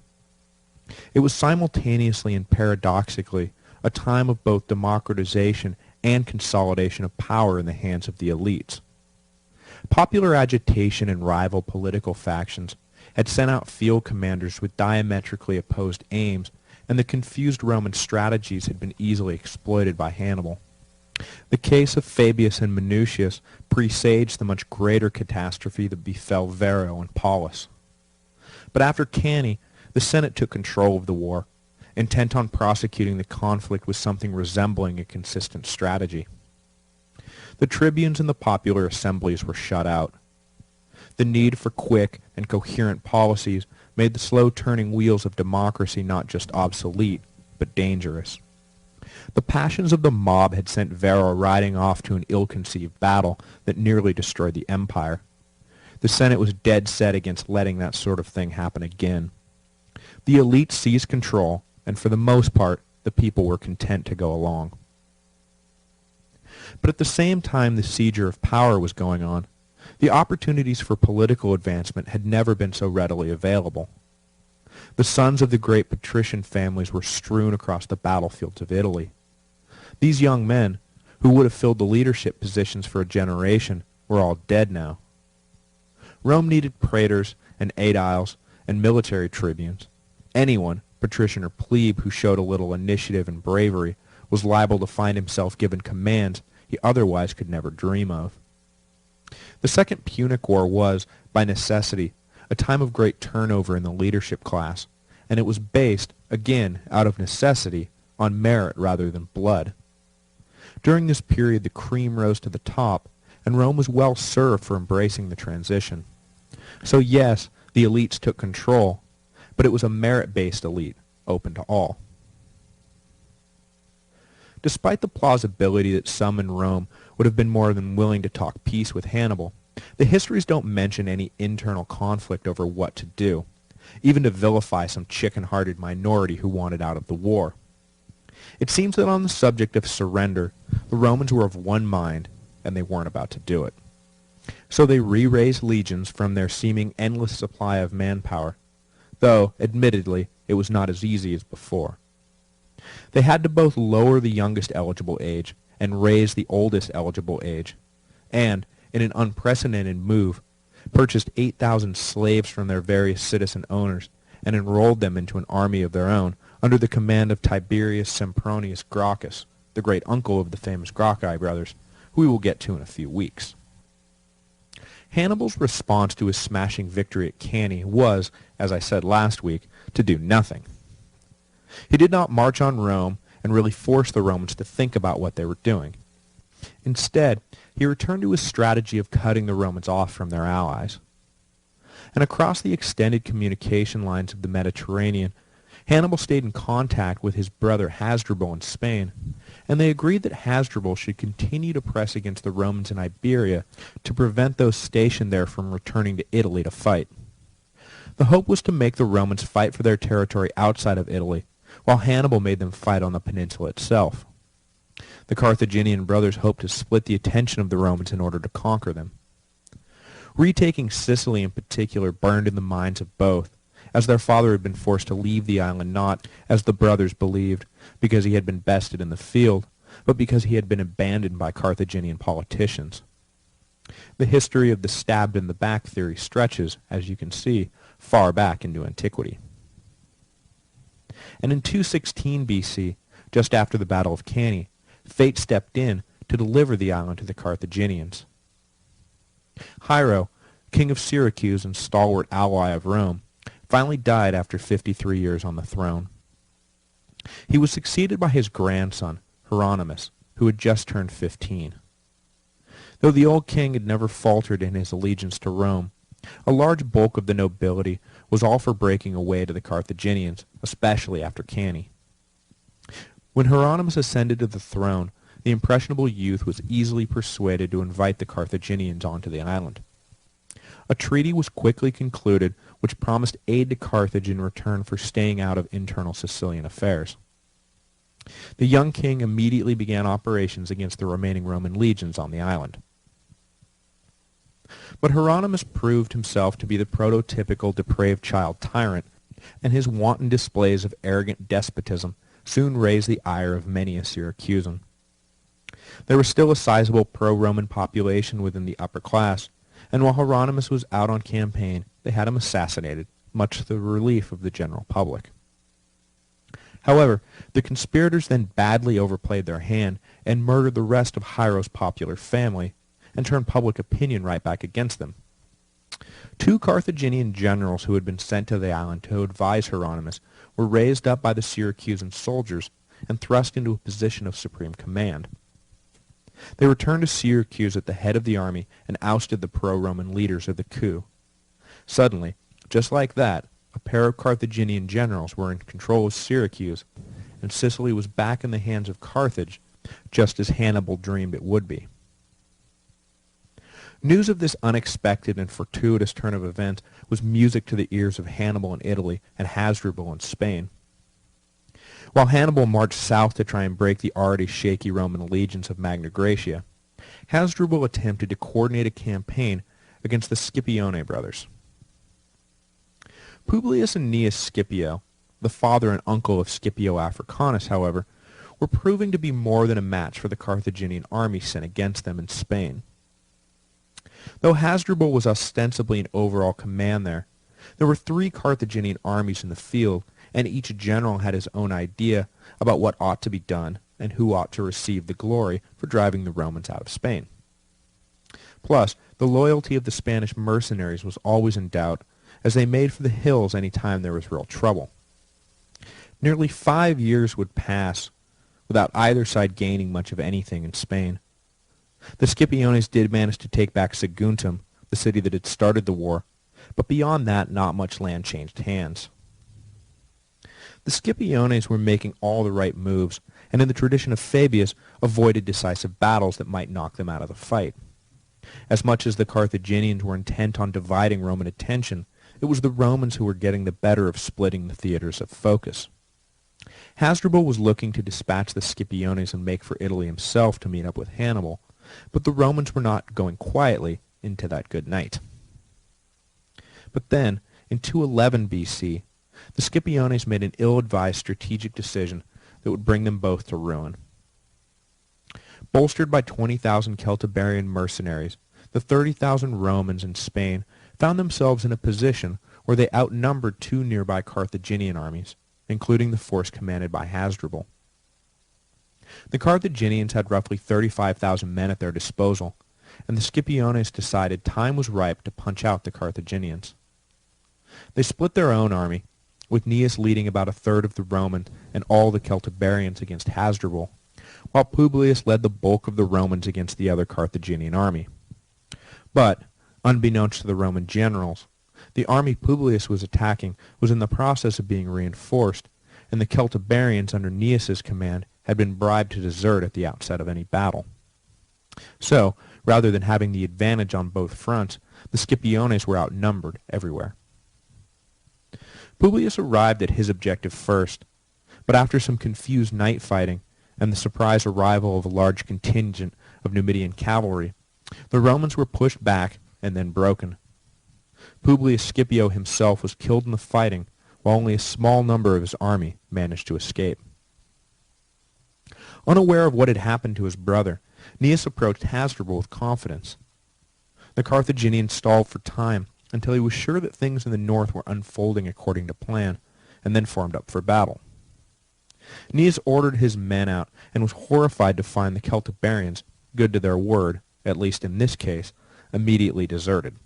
It was simultaneously and paradoxically a time of both democratization and consolidation of power in the hands of the elites. Popular agitation and rival political factions had sent out field commanders with diametrically opposed aims, and the confused Roman strategies had been easily exploited by Hannibal. The case of Fabius and Minucius presaged the much greater catastrophe that befell Varro and Paulus. But after Cannae, the Senate took control of the war, intent on prosecuting the conflict with something resembling a consistent strategy. The tribunes and the popular assemblies were shut out. The need for quick and coherent policies made the slow-turning wheels of democracy not just obsolete, but dangerous. The passions of the mob had sent Varro riding off to an ill-conceived battle that nearly destroyed the empire. The Senate was dead set against letting that sort of thing happen again. The elite seized control, and for the most part, the people were content to go along. But at the same time the seizure of power was going on, the opportunities for political advancement had never been so readily available. The sons of the great patrician families were strewn across the battlefields of Italy. These young men, who would have filled the leadership positions for a generation, were all dead now. Rome needed praetors and aediles and military tribunes, anyone patrician or plebe who showed a little initiative and bravery was liable to find himself given commands he otherwise could never dream of. The Second Punic War was, by necessity, a time of great turnover in the leadership class, and it was based, again out of necessity, on merit rather than blood. During this period the cream rose to the top, and Rome was well served for embracing the transition. So yes, the elites took control, but it was a merit-based elite, open to all. Despite the plausibility that some in Rome would have been more than willing to talk peace with Hannibal, the histories don't mention any internal conflict over what to do, even to vilify some chicken-hearted minority who wanted out of the war. It seems that on the subject of surrender, the Romans were of one mind, and they weren't about to do it. So they re-raised legions from their seeming endless supply of manpower, though, admittedly, it was not as easy as before. They had to both lower the youngest eligible age and raise the oldest eligible age, and, in an unprecedented move, purchased 8,000 slaves from their various citizen owners and enrolled them into an army of their own under the command of Tiberius Sempronius Gracchus, the great uncle of the famous Gracchi brothers, who we will get to in a few weeks. Hannibal's response to his smashing victory at Cannae was, as I said last week, to do nothing. He did not march on Rome and really force the Romans to think about what they were doing. Instead, he returned to his strategy of cutting the Romans off from their allies. And across the extended communication lines of the Mediterranean, Hannibal stayed in contact with his brother Hasdrubal in Spain, and they agreed that Hasdrubal should continue to press against the Romans in Iberia to prevent those stationed there from returning to Italy to fight. The hope was to make the Romans fight for their territory outside of Italy, while Hannibal made them fight on the peninsula itself. The Carthaginian brothers hoped to split the attention of the Romans in order to conquer them. Retaking Sicily in particular burned in the minds of both, as their father had been forced to leave the island not, as the brothers believed, because he had been bested in the field, but because he had been abandoned by Carthaginian politicians. The history of the stabbed-in-the-back theory stretches, as you can see, far back into antiquity. And in 216 BC, just after the Battle of Cannae, fate stepped in to deliver the island to the Carthaginians. Hiero, king of Syracuse and stalwart ally of Rome, finally died after 53 years on the throne. He was succeeded by his grandson, Hieronymus, who had just turned 15. Though the old king had never faltered in his allegiance to Rome, a large bulk of the nobility was all for breaking away to the Carthaginians, especially after Cannae. When Hieronymus ascended to the throne, the impressionable youth was easily persuaded to invite the Carthaginians onto the island. A treaty was quickly concluded which promised aid to Carthage in return for staying out of internal Sicilian affairs. The young king immediately began operations against the remaining Roman legions on the island. But Hieronymus proved himself to be the prototypical depraved child tyrant, and his wanton displays of arrogant despotism soon raised the ire of many a Syracusan. There was still a sizable pro-Roman population within the upper class, and while Hieronymus was out on campaign, they had him assassinated, much to the relief of the general public. However, the conspirators then badly overplayed their hand and murdered the rest of Hiero's popular family, and turned public opinion right back against them. 2 Carthaginian generals who had been sent to the island to advise Hieronymus were raised up by the Syracusan soldiers and thrust into a position of supreme command. They returned to Syracuse at the head of the army and ousted the pro-Roman leaders of the coup. Suddenly, just like that, a pair of Carthaginian generals were in control of Syracuse, and Sicily was back in the hands of Carthage, just as Hannibal dreamed it would be. News of this unexpected and fortuitous turn of events was music to the ears of Hannibal in Italy and Hasdrubal in Spain. While Hannibal marched south to try and break the already shaky Roman legions of Magna Graecia, Hasdrubal attempted to coordinate a campaign against the Scipione brothers. Publius and Gnaeus Scipio, the father and uncle of Scipio Africanus, however, were proving to be more than a match for the Carthaginian army sent against them in Spain. Though Hasdrubal was ostensibly in overall command there were 3 Carthaginian armies in the field, and each general had his own idea about what ought to be done and who ought to receive the glory for driving the Romans out of Spain. Plus, the loyalty of the Spanish mercenaries was always in doubt, as they made for the hills any time there was real trouble. Nearly 5 years would pass without either side gaining much of anything in Spain. The Scipiones did manage to take back Saguntum, the city that had started the war, but beyond that not much land changed hands. The Scipiones were making all the right moves, and in the tradition of Fabius avoided decisive battles that might knock them out of the fight. As much as the Carthaginians were intent on dividing Roman attention, it was the Romans who were getting the better of splitting the theaters of focus. Hasdrubal was looking to dispatch the Scipiones and make for Italy himself to meet up with Hannibal, but the Romans were not going quietly into that good night. But then, in 211 BC, the Scipiones made an ill-advised strategic decision that would bring them both to ruin. Bolstered by 20,000 Celtiberian mercenaries, the 30,000 Romans in Spain found themselves in a position where they outnumbered two nearby Carthaginian armies, including the force commanded by Hasdrubal. The Carthaginians had roughly 35,000 men at their disposal, and the Scipiones decided time was ripe to punch out the Carthaginians. They split their own army, with Aeneas leading about a third of the Roman and all the Celtiberians against Hasdrubal, while Publius led the bulk of the Romans against the other Carthaginian army. But, unbeknownst to the Roman generals, the army Publius was attacking was in the process of being reinforced, and the Celtiberians under Aeneas's command had been bribed to desert at the outset of any battle. So, rather than having the advantage on both fronts, the Scipiones were outnumbered everywhere. Publius arrived at his objective first, but after some confused night fighting and the surprise arrival of a large contingent of Numidian cavalry, the Romans were pushed back and then broken. Publius Scipio himself was killed in the fighting, while only a small number of his army managed to escape. Unaware of what had happened to his brother, Aeneas approached Hasdrubal with confidence. The Carthaginians stalled for time until he was sure that things in the north were unfolding according to plan, and then formed up for battle. Aeneas ordered his men out and was horrified to find the Celtiberians, good to their word, at least in this case, immediately deserted.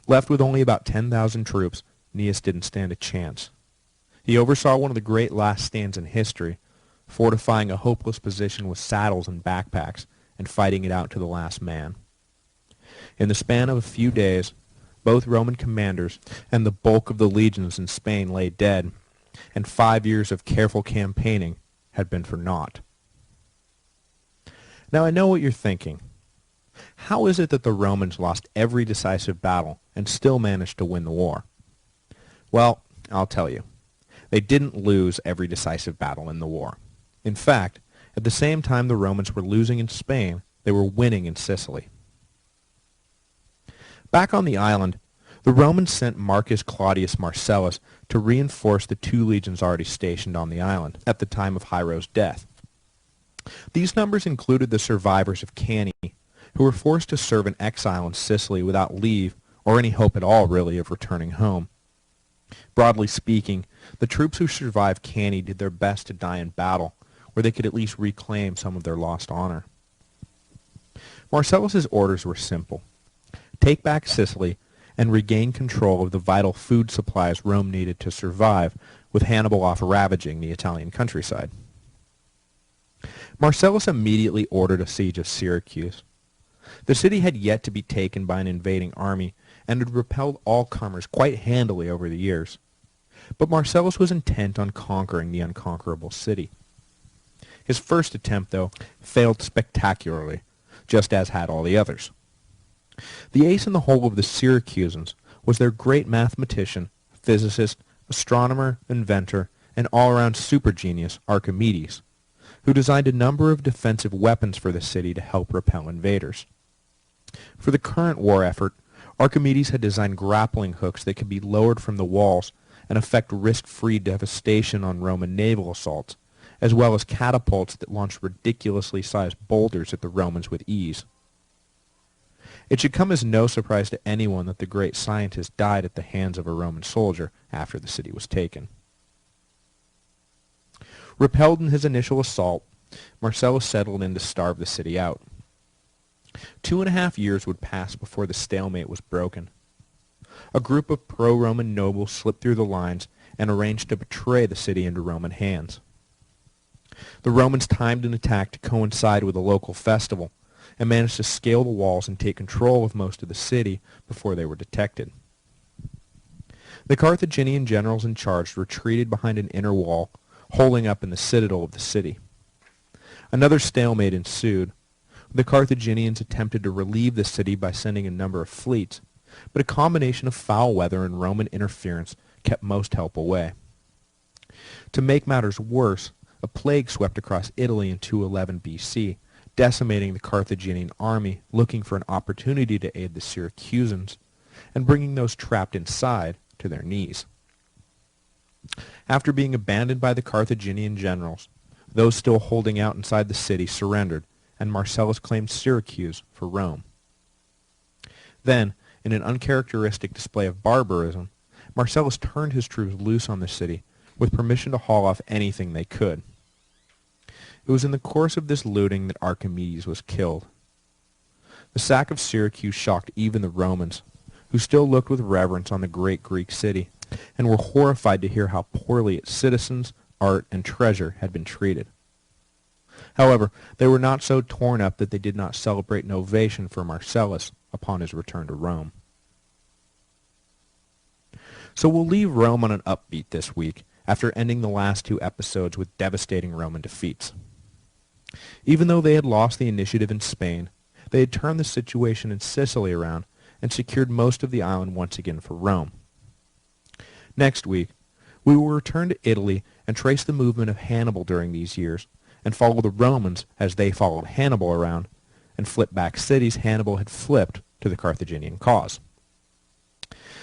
Left with only about 10,000 troops, Aeneas didn't stand a chance. He oversaw one of the great last stands in history, fortifying a hopeless position with saddles and backpacks, and fighting it out to the last man. In the span of a few days, both Roman commanders and the bulk of the legions in Spain lay dead, and 5 years of careful campaigning had been for naught. Now I know what you're thinking. How is it that the Romans lost every decisive battle and still managed to win the war? Well, I'll tell you. They didn't lose every decisive battle in the war. In fact, at the same time the Romans were losing in Spain, they were winning in Sicily. Back on the island, the Romans sent Marcus Claudius Marcellus to reinforce the 2 legions already stationed on the island at the time of Hiero's death. These numbers included the survivors of Cannae, who were forced to serve in exile in Sicily without leave or any hope at all, really, of returning home. Broadly speaking, the troops who survived Cannae did their best to die in battle, where they could at least reclaim some of their lost honor. Marcellus's orders were simple. Take back Sicily and regain control of the vital food supplies Rome needed to survive, with Hannibal off ravaging the Italian countryside. Marcellus immediately ordered a siege of Syracuse. The city had yet to be taken by an invading army, and had repelled all comers quite handily over the years. But Marcellus was intent on conquering the unconquerable city. His first attempt, though, failed spectacularly, just as had all the others. The ace in the hole of the Syracusans was their great mathematician, physicist, astronomer, inventor, and all-around super genius, Archimedes, who designed a number of defensive weapons for the city to help repel invaders. For the current war effort, Archimedes had designed grappling hooks that could be lowered from the walls and effect risk-free devastation on Roman naval assaults, as well as catapults that launched ridiculously sized boulders at the Romans with ease. It should come as no surprise to anyone that the great scientist died at the hands of a Roman soldier after the city was taken. Repelled in his initial assault, Marcellus settled in to starve the city out. 2.5 years would pass before the stalemate was broken. A group of pro-Roman nobles slipped through the lines and arranged to betray the city into Roman hands. The Romans timed an attack to coincide with a local festival and managed to scale the walls and take control of most of the city before they were detected. The Carthaginian generals in charge retreated behind an inner wall, holding up in the citadel of the city. Another stalemate ensued. The Carthaginians attempted to relieve the city by sending a number of fleets, but a combination of foul weather and Roman interference kept most help away. To make matters worse, a plague swept across Italy in 211 BC, decimating the Carthaginian army looking for an opportunity to aid the Syracusans, and bringing those trapped inside to their knees. After being abandoned by the Carthaginian generals, those still holding out inside the city surrendered, and Marcellus claimed Syracuse for Rome. Then, in an uncharacteristic display of barbarism, Marcellus turned his troops loose on the city, with permission to haul off anything they could. It was in the course of this looting that Archimedes was killed. The sack of Syracuse shocked even the Romans, who still looked with reverence on the great Greek city, and were horrified to hear how poorly its citizens, art, and treasure had been treated. However, they were not so torn up that they did not celebrate an ovation for Marcellus upon his return to Rome. So we'll leave Rome on an upbeat this week, after ending the last 2 episodes with devastating Roman defeats. Even though they had lost the initiative in Spain, they had turned the situation in Sicily around and secured most of the island once again for Rome. Next week, we will return to Italy and trace the movement of Hannibal during these years, and follow the Romans as they followed Hannibal around, and flip back cities Hannibal had flipped to the Carthaginian cause.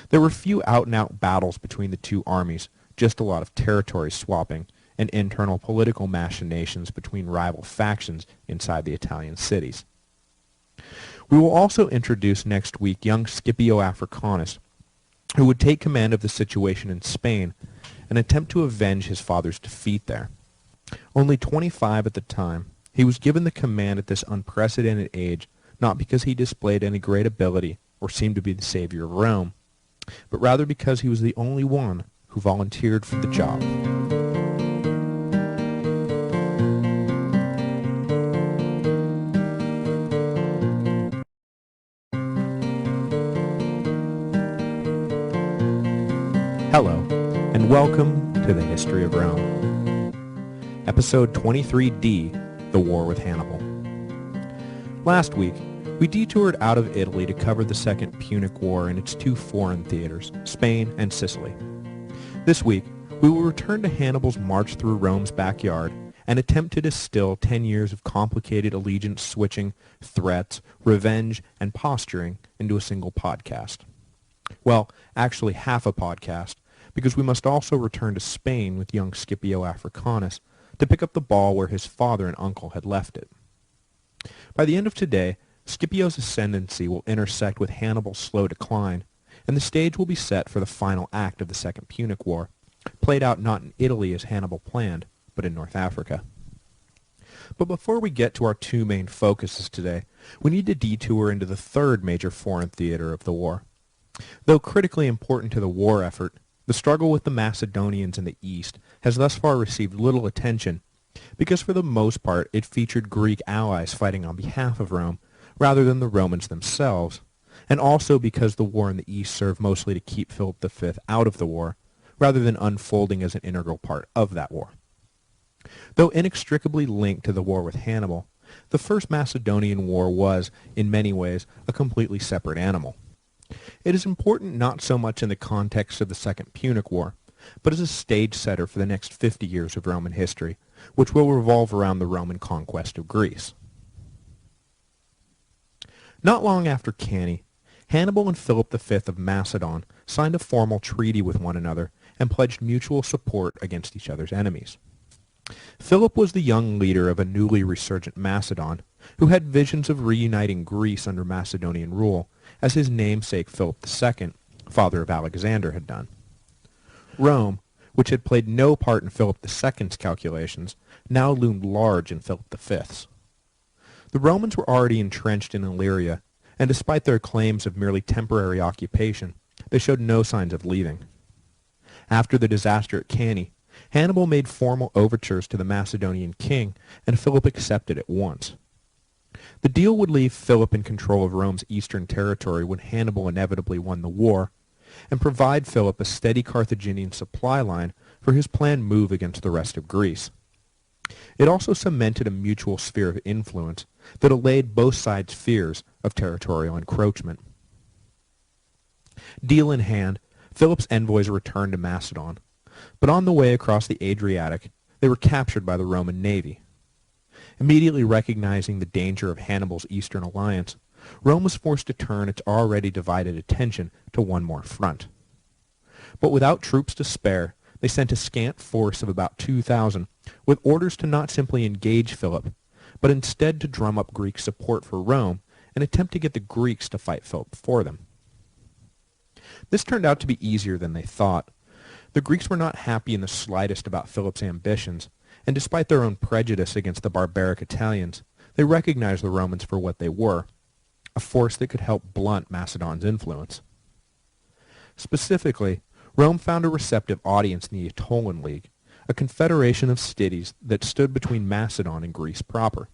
There were few out-and-out battles between the two armies, just a lot of territory swapping and internal political machinations between rival factions inside the Italian cities. We will also introduce next week young Scipio Africanus, who would take command of the situation in Spain and attempt to avenge his father's defeat there. Only 25 at the time, he was given the command at this unprecedented age, not because he displayed any great ability or seemed to be the savior of Rome, but rather because he was the only one who volunteered for the job. Hello, and welcome to the History of Rome. Episode 23D, The War with Hannibal. Last week, we detoured out of Italy to cover the Second Punic War and its 2 foreign theaters, Spain and Sicily. This week, we will return to Hannibal's march through Rome's backyard and attempt to distill 10 years of complicated allegiance switching, threats, revenge, and posturing into a single podcast. Well, actually half a podcast, because we must also return to Spain with young Scipio Africanus to pick up the ball where his father and uncle had left it. By the end of today, Scipio's ascendancy will intersect with Hannibal's slow decline, and the stage will be set for the final act of the Second Punic War, played out not in Italy as Hannibal planned, but in North Africa. But before we get to our 2 main focuses today, we need to detour into the 3rd major foreign theater of the war. Though critically important to the war effort, the struggle with the Macedonians in the east has thus far received little attention, because for the most part it featured Greek allies fighting on behalf of Rome, rather than the Romans themselves, and also because the war in the east served mostly to keep Philip V out of the war, rather than unfolding as an integral part of that war. Though inextricably linked to the war with Hannibal, the First Macedonian War was, in many ways, a completely separate animal. It is important not so much in the context of the Second Punic War, but as a stage setter for the next 50 years of Roman history, which will revolve around the Roman conquest of Greece. Not long after Cannae, Hannibal and Philip V of Macedon signed a formal treaty with one another and pledged mutual support against each other's enemies. Philip was the young leader of a newly resurgent Macedon, who had visions of reuniting Greece under Macedonian rule, as his namesake Philip II, father of Alexander, had done. Rome, which had played no part in Philip II's calculations, now loomed large in Philip V's. The Romans were already entrenched in Illyria, and despite their claims of merely temporary occupation, they showed no signs of leaving. After the disaster at Cannae, Hannibal made formal overtures to the Macedonian king, and Philip accepted at once. The deal would leave Philip in control of Rome's eastern territory when Hannibal inevitably won the war, and provide Philip a steady Carthaginian supply line for his planned move against the rest of Greece. It also cemented a mutual sphere of influence that allayed both sides' fears of territorial encroachment. Deal in hand, Philip's envoys returned to Macedon, but on the way across the Adriatic, they were captured by the Roman navy. Immediately recognizing the danger of Hannibal's eastern alliance, Rome was forced to turn its already divided attention to one more front. But without troops to spare, they sent a scant force of about 2,000 with orders to not simply engage Philip, but instead to drum up Greek support for Rome and attempt to get the Greeks to fight Philip for them. This turned out to be easier than they thought. The Greeks were not happy in the slightest about Philip's ambitions, and despite their own prejudice against the barbaric Italians, they recognized the Romans for what they were, a force that could help blunt Macedon's influence. Specifically, Rome found a receptive audience in the Aetolian League, a confederation of cities that stood between Macedon and Greece proper.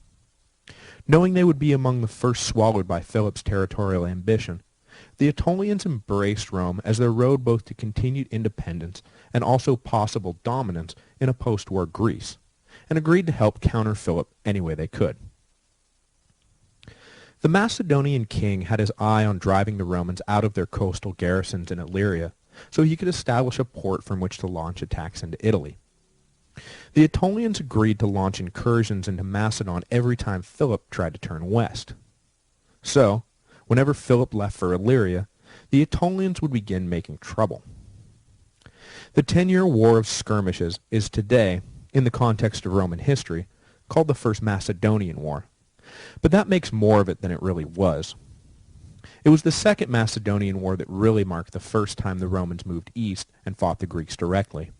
Knowing they would be among the first swallowed by Philip's territorial ambition, the Aetolians embraced Rome as their road both to continued independence and also possible dominance in a post-war Greece, and agreed to help counter Philip any way they could. The Macedonian king had his eye on driving the Romans out of their coastal garrisons in Illyria, so he could establish a port from which to launch attacks into Italy. The Aetolians agreed to launch incursions into Macedon every time Philip tried to turn west. So, whenever Philip left for Illyria, the Aetolians would begin making trouble. The 10-year War of Skirmishes is today, in the context of Roman history, called the First Macedonian War, but that makes more of it than it really was. It was the Second Macedonian War that really marked the first time the Romans moved east and fought the Greeks directly.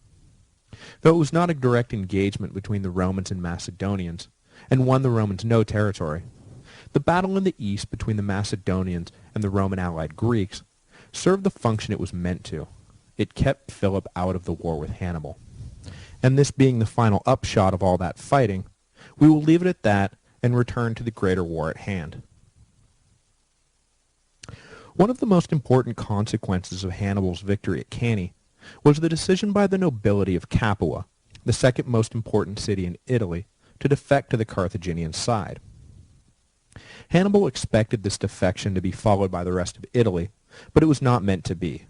Though it was not a direct engagement between the Romans and Macedonians, and won the Romans no territory, the battle in the east between the Macedonians and the Roman allied Greeks served the function it was meant to. It kept Philip out of the war with Hannibal. And this being the final upshot of all that fighting, we will leave it at that and return to the greater war at hand. One of the most important consequences of Hannibal's victory at Cannae was the decision by the nobility of Capua, the second most important city in Italy, to defect to the Carthaginian side. Hannibal expected this defection to be followed by the rest of Italy, but it was not meant to be.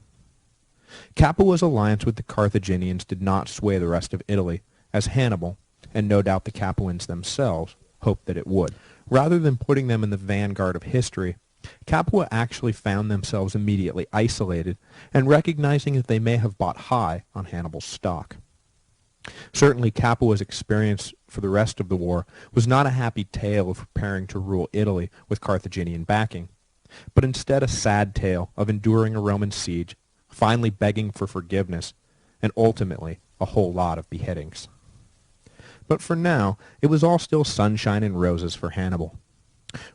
Capua's alliance with the Carthaginians did not sway the rest of Italy, as Hannibal, and no doubt the Capuans themselves, hoped that it would. Rather than putting them in the vanguard of history, Capua actually found themselves immediately isolated and recognizing that they may have bought high on Hannibal's stock. Certainly Capua's experience for the rest of the war was not a happy tale of preparing to rule Italy with Carthaginian backing, but instead a sad tale of enduring a Roman siege, finally begging for forgiveness, and ultimately a whole lot of beheadings. But for now, it was all still sunshine and roses for Hannibal.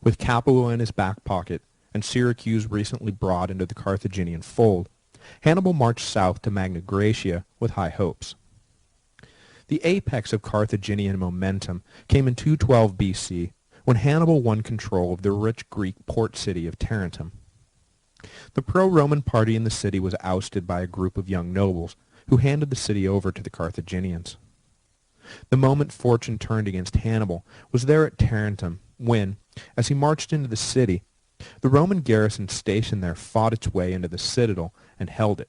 With Capua in his back pocket and Syracuse recently brought into the Carthaginian fold, Hannibal marched south to Magna Graecia with high hopes. The apex of Carthaginian momentum came in 212 BC, when Hannibal won control of the rich Greek port city of Tarentum. The pro-Roman party in the city was ousted by a group of young nobles, who handed the city over to the Carthaginians. The moment fortune turned against Hannibal was there at Tarentum, when, as he marched into the city, the Roman garrison stationed there fought its way into the citadel and held it.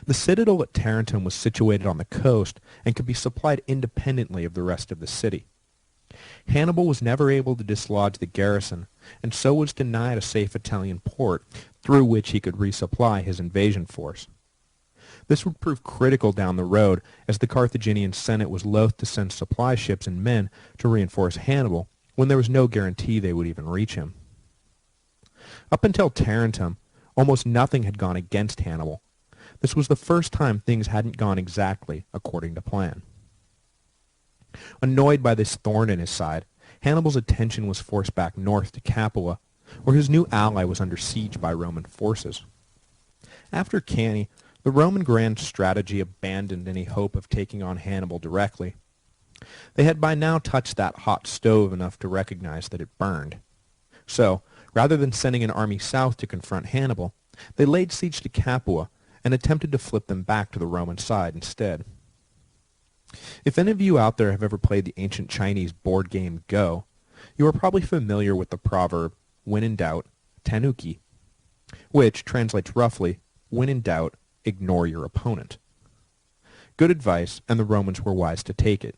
The citadel at Tarentum was situated on the coast and could be supplied independently of the rest of the city. Hannibal was never able to dislodge the garrison, and so was denied a safe Italian port through which he could resupply his invasion force. This would prove critical down the road, as the Carthaginian Senate was loath to send supply ships and men to reinforce Hannibal when there was no guarantee they would even reach him. Up until Tarentum, almost nothing had gone against Hannibal. This was the first time things hadn't gone exactly according to plan. Annoyed by this thorn in his side, Hannibal's attention was forced back north to Capua, where his new ally was under siege by Roman forces. After Cannae, the Roman grand strategy abandoned any hope of taking on Hannibal directly. They had by now touched that hot stove enough to recognize that it burned. So, rather than sending an army south to confront Hannibal, they laid siege to Capua and attempted to flip them back to the Roman side instead. If any of you out there have ever played the ancient Chinese board game Go, you are probably familiar with the proverb, when in doubt, tanuki, which translates roughly, when in doubt, ignore your opponent. Good advice, and the Romans were wise to take it.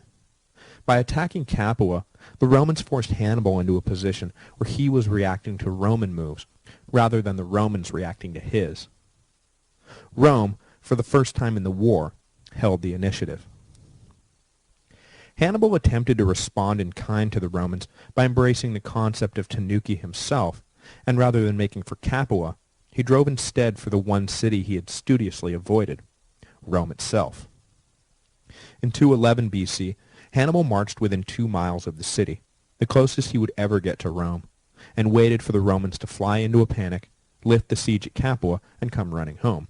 By attacking Capua, the Romans forced Hannibal into a position where he was reacting to Roman moves, rather than the Romans reacting to his. Rome, for the first time in the war, held the initiative. Hannibal attempted to respond in kind to the Romans by embracing the concept of tanuki himself, and rather than making for Capua, he drove instead for the one city he had studiously avoided, Rome itself. In 211 BC, Hannibal marched within 2 miles of the city, the closest he would ever get to Rome, and waited for the Romans to fly into a panic, lift the siege at Capua, and come running home.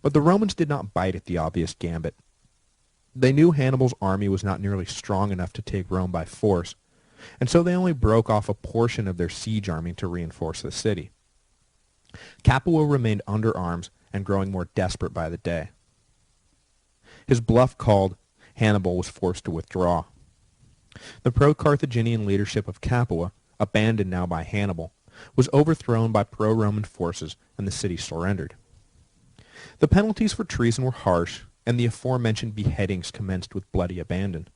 But the Romans did not bite at the obvious gambit. They knew Hannibal's army was not nearly strong enough to take Rome by force, and so they only broke off a portion of their siege army to reinforce the city. Capua remained under arms and growing more desperate by the day. His bluff called, Hannibal was forced to withdraw. The pro-Carthaginian leadership of Capua, abandoned now by Hannibal, was overthrown by pro-Roman forces, and the city surrendered. The penalties for treason were harsh, and the aforementioned beheadings commenced with bloody abandon.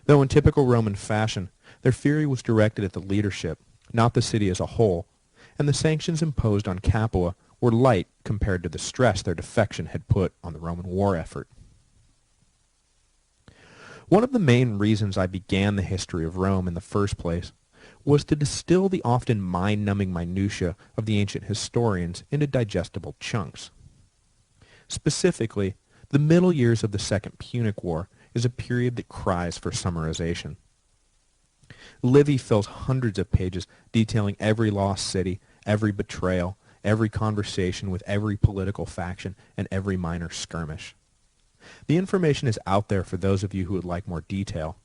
Though in typical Roman fashion, their fury was directed at the leadership, not the city as a whole, and the sanctions imposed on Capua were light compared to the stress their defection had put on the Roman war effort. One of the main reasons I began the history of Rome in the first place was to distill the often mind-numbing minutiae of the ancient historians into digestible chunks. Specifically, the middle years of the Second Punic War is a period that cries for summarization. Livy fills hundreds of pages detailing every lost city, every betrayal, every conversation with every political faction, and every minor skirmish. The information is out there for those of you who would like more detail,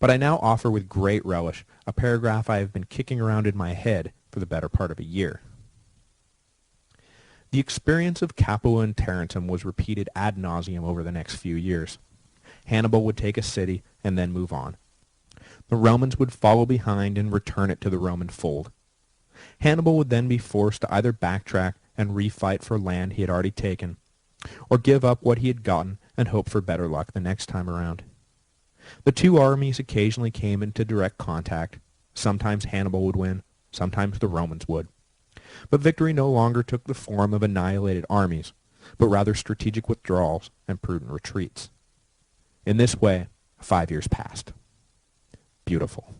but I now offer with great relish a paragraph I have been kicking around in my head for the better part of a year. The experience of Capua and Tarentum was repeated ad nauseum over the next few years. Hannibal would take a city and then move on. The Romans would follow behind and return it to the Roman fold. Hannibal would then be forced to either backtrack and refight for land he had already taken, or give up what he had gotten and hope for better luck the next time around. The two armies occasionally came into direct contact. Sometimes Hannibal would win, sometimes the Romans would. But victory no longer took the form of annihilated armies, but rather strategic withdrawals and prudent retreats. In this way, 5 years passed. Beautiful.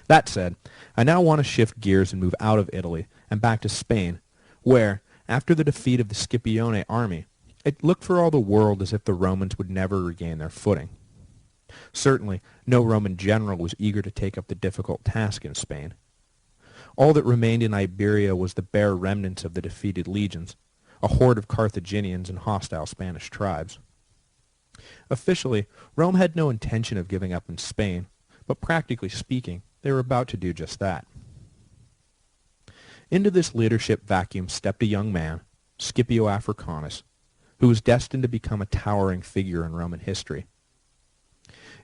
That said, I now want to shift gears and move out of Italy and back to Spain, where, after the defeat of the Scipione army, it looked for all the world as if the Romans would never regain their footing. Certainly, no Roman general was eager to take up the difficult task in Spain. All that remained in Iberia was the bare remnants of the defeated legions, a horde of Carthaginians and hostile Spanish tribes. Officially, Rome had no intention of giving up in Spain, but practically speaking, they were about to do just that. Into this leadership vacuum stepped a young man, Scipio Africanus, who was destined to become a towering figure in Roman history.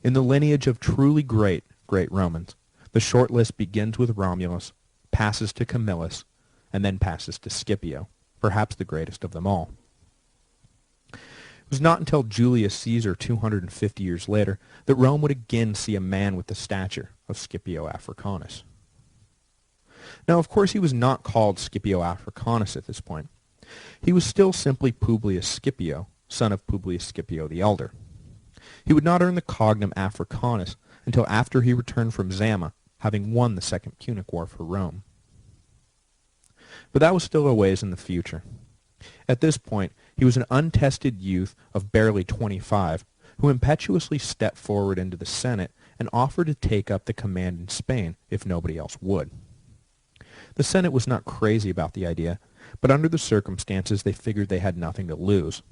In the lineage of truly great Romans, the short list begins with Romulus, passes to Camillus, and then passes to Scipio, perhaps the greatest of them all. It was not until Julius Caesar 250 years later that Rome would again see a man with the stature of Scipio Africanus. Now, of course, he was not called Scipio Africanus at this point. He was still simply Publius Scipio, son of Publius Scipio the Elder. He would not earn the cognomen Africanus until after he returned from Zama, having won the Second Punic War for Rome. But that was still a ways in the future. At this point, he was an untested youth of barely 25, who impetuously stepped forward into the Senate and offered to take up the command in Spain if nobody else would. The Senate was not crazy about the idea, but under the circumstances they figured they had nothing to lose.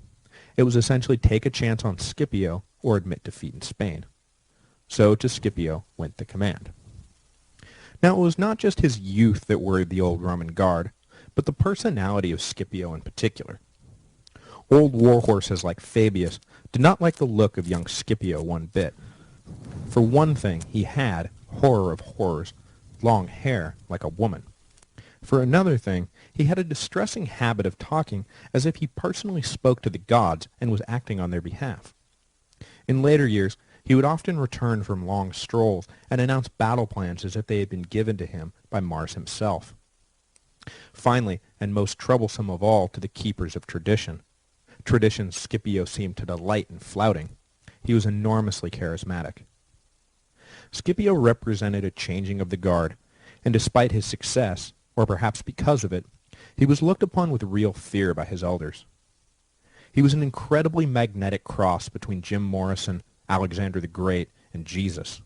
It was essentially take a chance on Scipio or admit defeat in Spain. So to Scipio went the command. Now it was not just his youth that worried the old Roman guard, but the personality of Scipio in particular. Old warhorses like Fabius did not like the look of young Scipio one bit. For one thing, he had, horror of horrors, long hair like a woman. For another thing, he had a distressing habit of talking as if he personally spoke to the gods and was acting on their behalf. In later years, he would often return from long strolls and announce battle plans as if they had been given to him by Mars himself. Finally, and most troublesome of all to the keepers of tradition, traditions Scipio seemed to delight in flouting, he was enormously charismatic. Scipio represented a changing of the guard, and despite his success, or perhaps because of it, he was looked upon with real fear by his elders. He was an incredibly magnetic cross between Jim Morrison, Alexander the Great, and Jesus.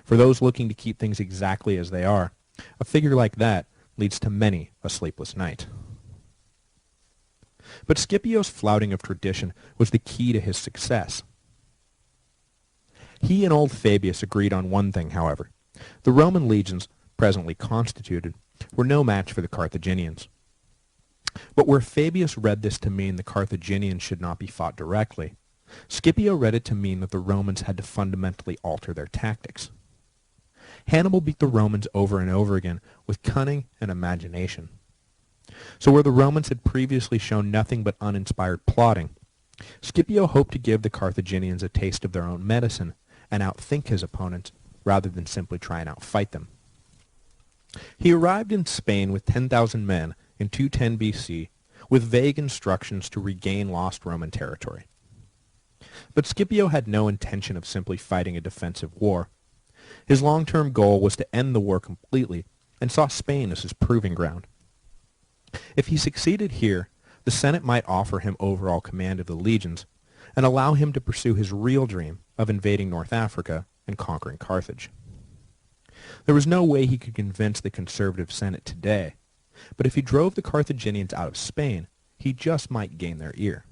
For those looking to keep things exactly as they are, a figure like that leads to many a sleepless night. But Scipio's flouting of tradition was the key to his success. He and old Fabius agreed on one thing, however. The Roman legions, presently constituted, were no match for the Carthaginians. But where Fabius read this to mean the Carthaginians should not be fought directly, Scipio read it to mean that the Romans had to fundamentally alter their tactics. Hannibal beat the Romans over and over again with cunning and imagination. So where the Romans had previously shown nothing but uninspired plotting, Scipio hoped to give the Carthaginians a taste of their own medicine and outthink his opponents rather than simply try and outfight them. He arrived in Spain with 10,000 men in 210 BC with vague instructions to regain lost Roman territory. But Scipio had no intention of simply fighting a defensive war. His long-term goal was to end the war completely and saw Spain as his proving ground. If he succeeded here, the Senate might offer him overall command of the legions and allow him to pursue his real dream of invading North Africa and conquering Carthage. There was no way he could convince the conservative Senate today, but if he drove the Carthaginians out of Spain, he just might gain their ear.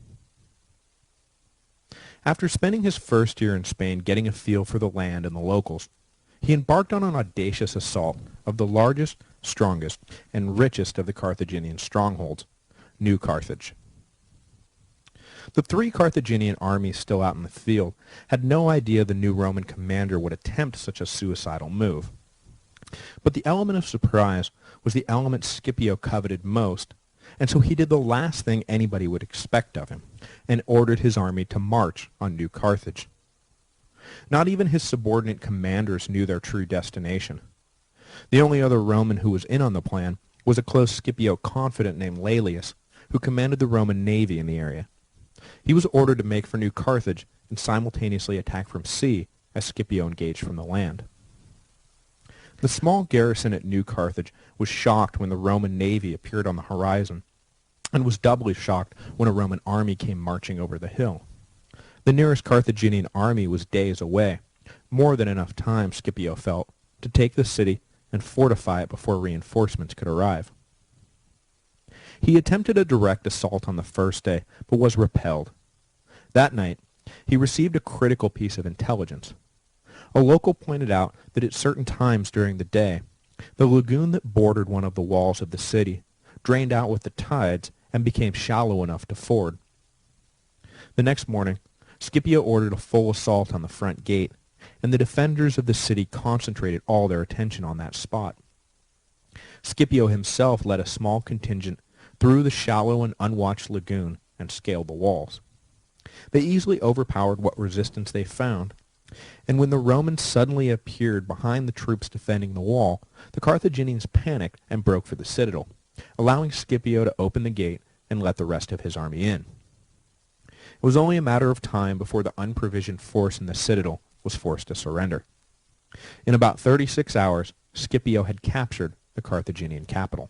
After spending his first year in Spain getting a feel for the land and the locals, he embarked on an audacious assault of the largest, strongest, and richest of the Carthaginian strongholds, New Carthage. The 3 Carthaginian armies still out in the field had no idea the new Roman commander would attempt such a suicidal move. But the element of surprise was the element Scipio coveted most, and so he did the last thing anybody would expect of him, and ordered his army to march on New Carthage. Not even his subordinate commanders knew their true destination. The only other Roman who was in on the plan was a close Scipio confidant named Laelius, who commanded the Roman navy in the area. He was ordered to make for New Carthage and simultaneously attack from sea as Scipio engaged from the land. The small garrison at New Carthage was shocked when the Roman navy appeared on the horizon, and was doubly shocked when a Roman army came marching over the hill. The nearest Carthaginian army was days away, more than enough time, Scipio felt, to take the city and fortify it before reinforcements could arrive. He attempted a direct assault on the first day, but was repelled. That night, he received a critical piece of intelligence. A local pointed out that at certain times during the day, the lagoon that bordered one of the walls of the city drained out with the tides and became shallow enough to ford. The next morning, Scipio ordered a full assault on the front gate, and the defenders of the city concentrated all their attention on that spot. Scipio himself led a small contingent through the shallow and unwatched lagoon and scaled the walls. They easily overpowered what resistance they found, and when the Romans suddenly appeared behind the troops defending the wall, the Carthaginians panicked and broke for the citadel, allowing Scipio to open the gate and let the rest of his army in. It was only a matter of time before the unprovisioned force in the citadel was forced to surrender. In about 36 hours, Scipio had captured the Carthaginian capital.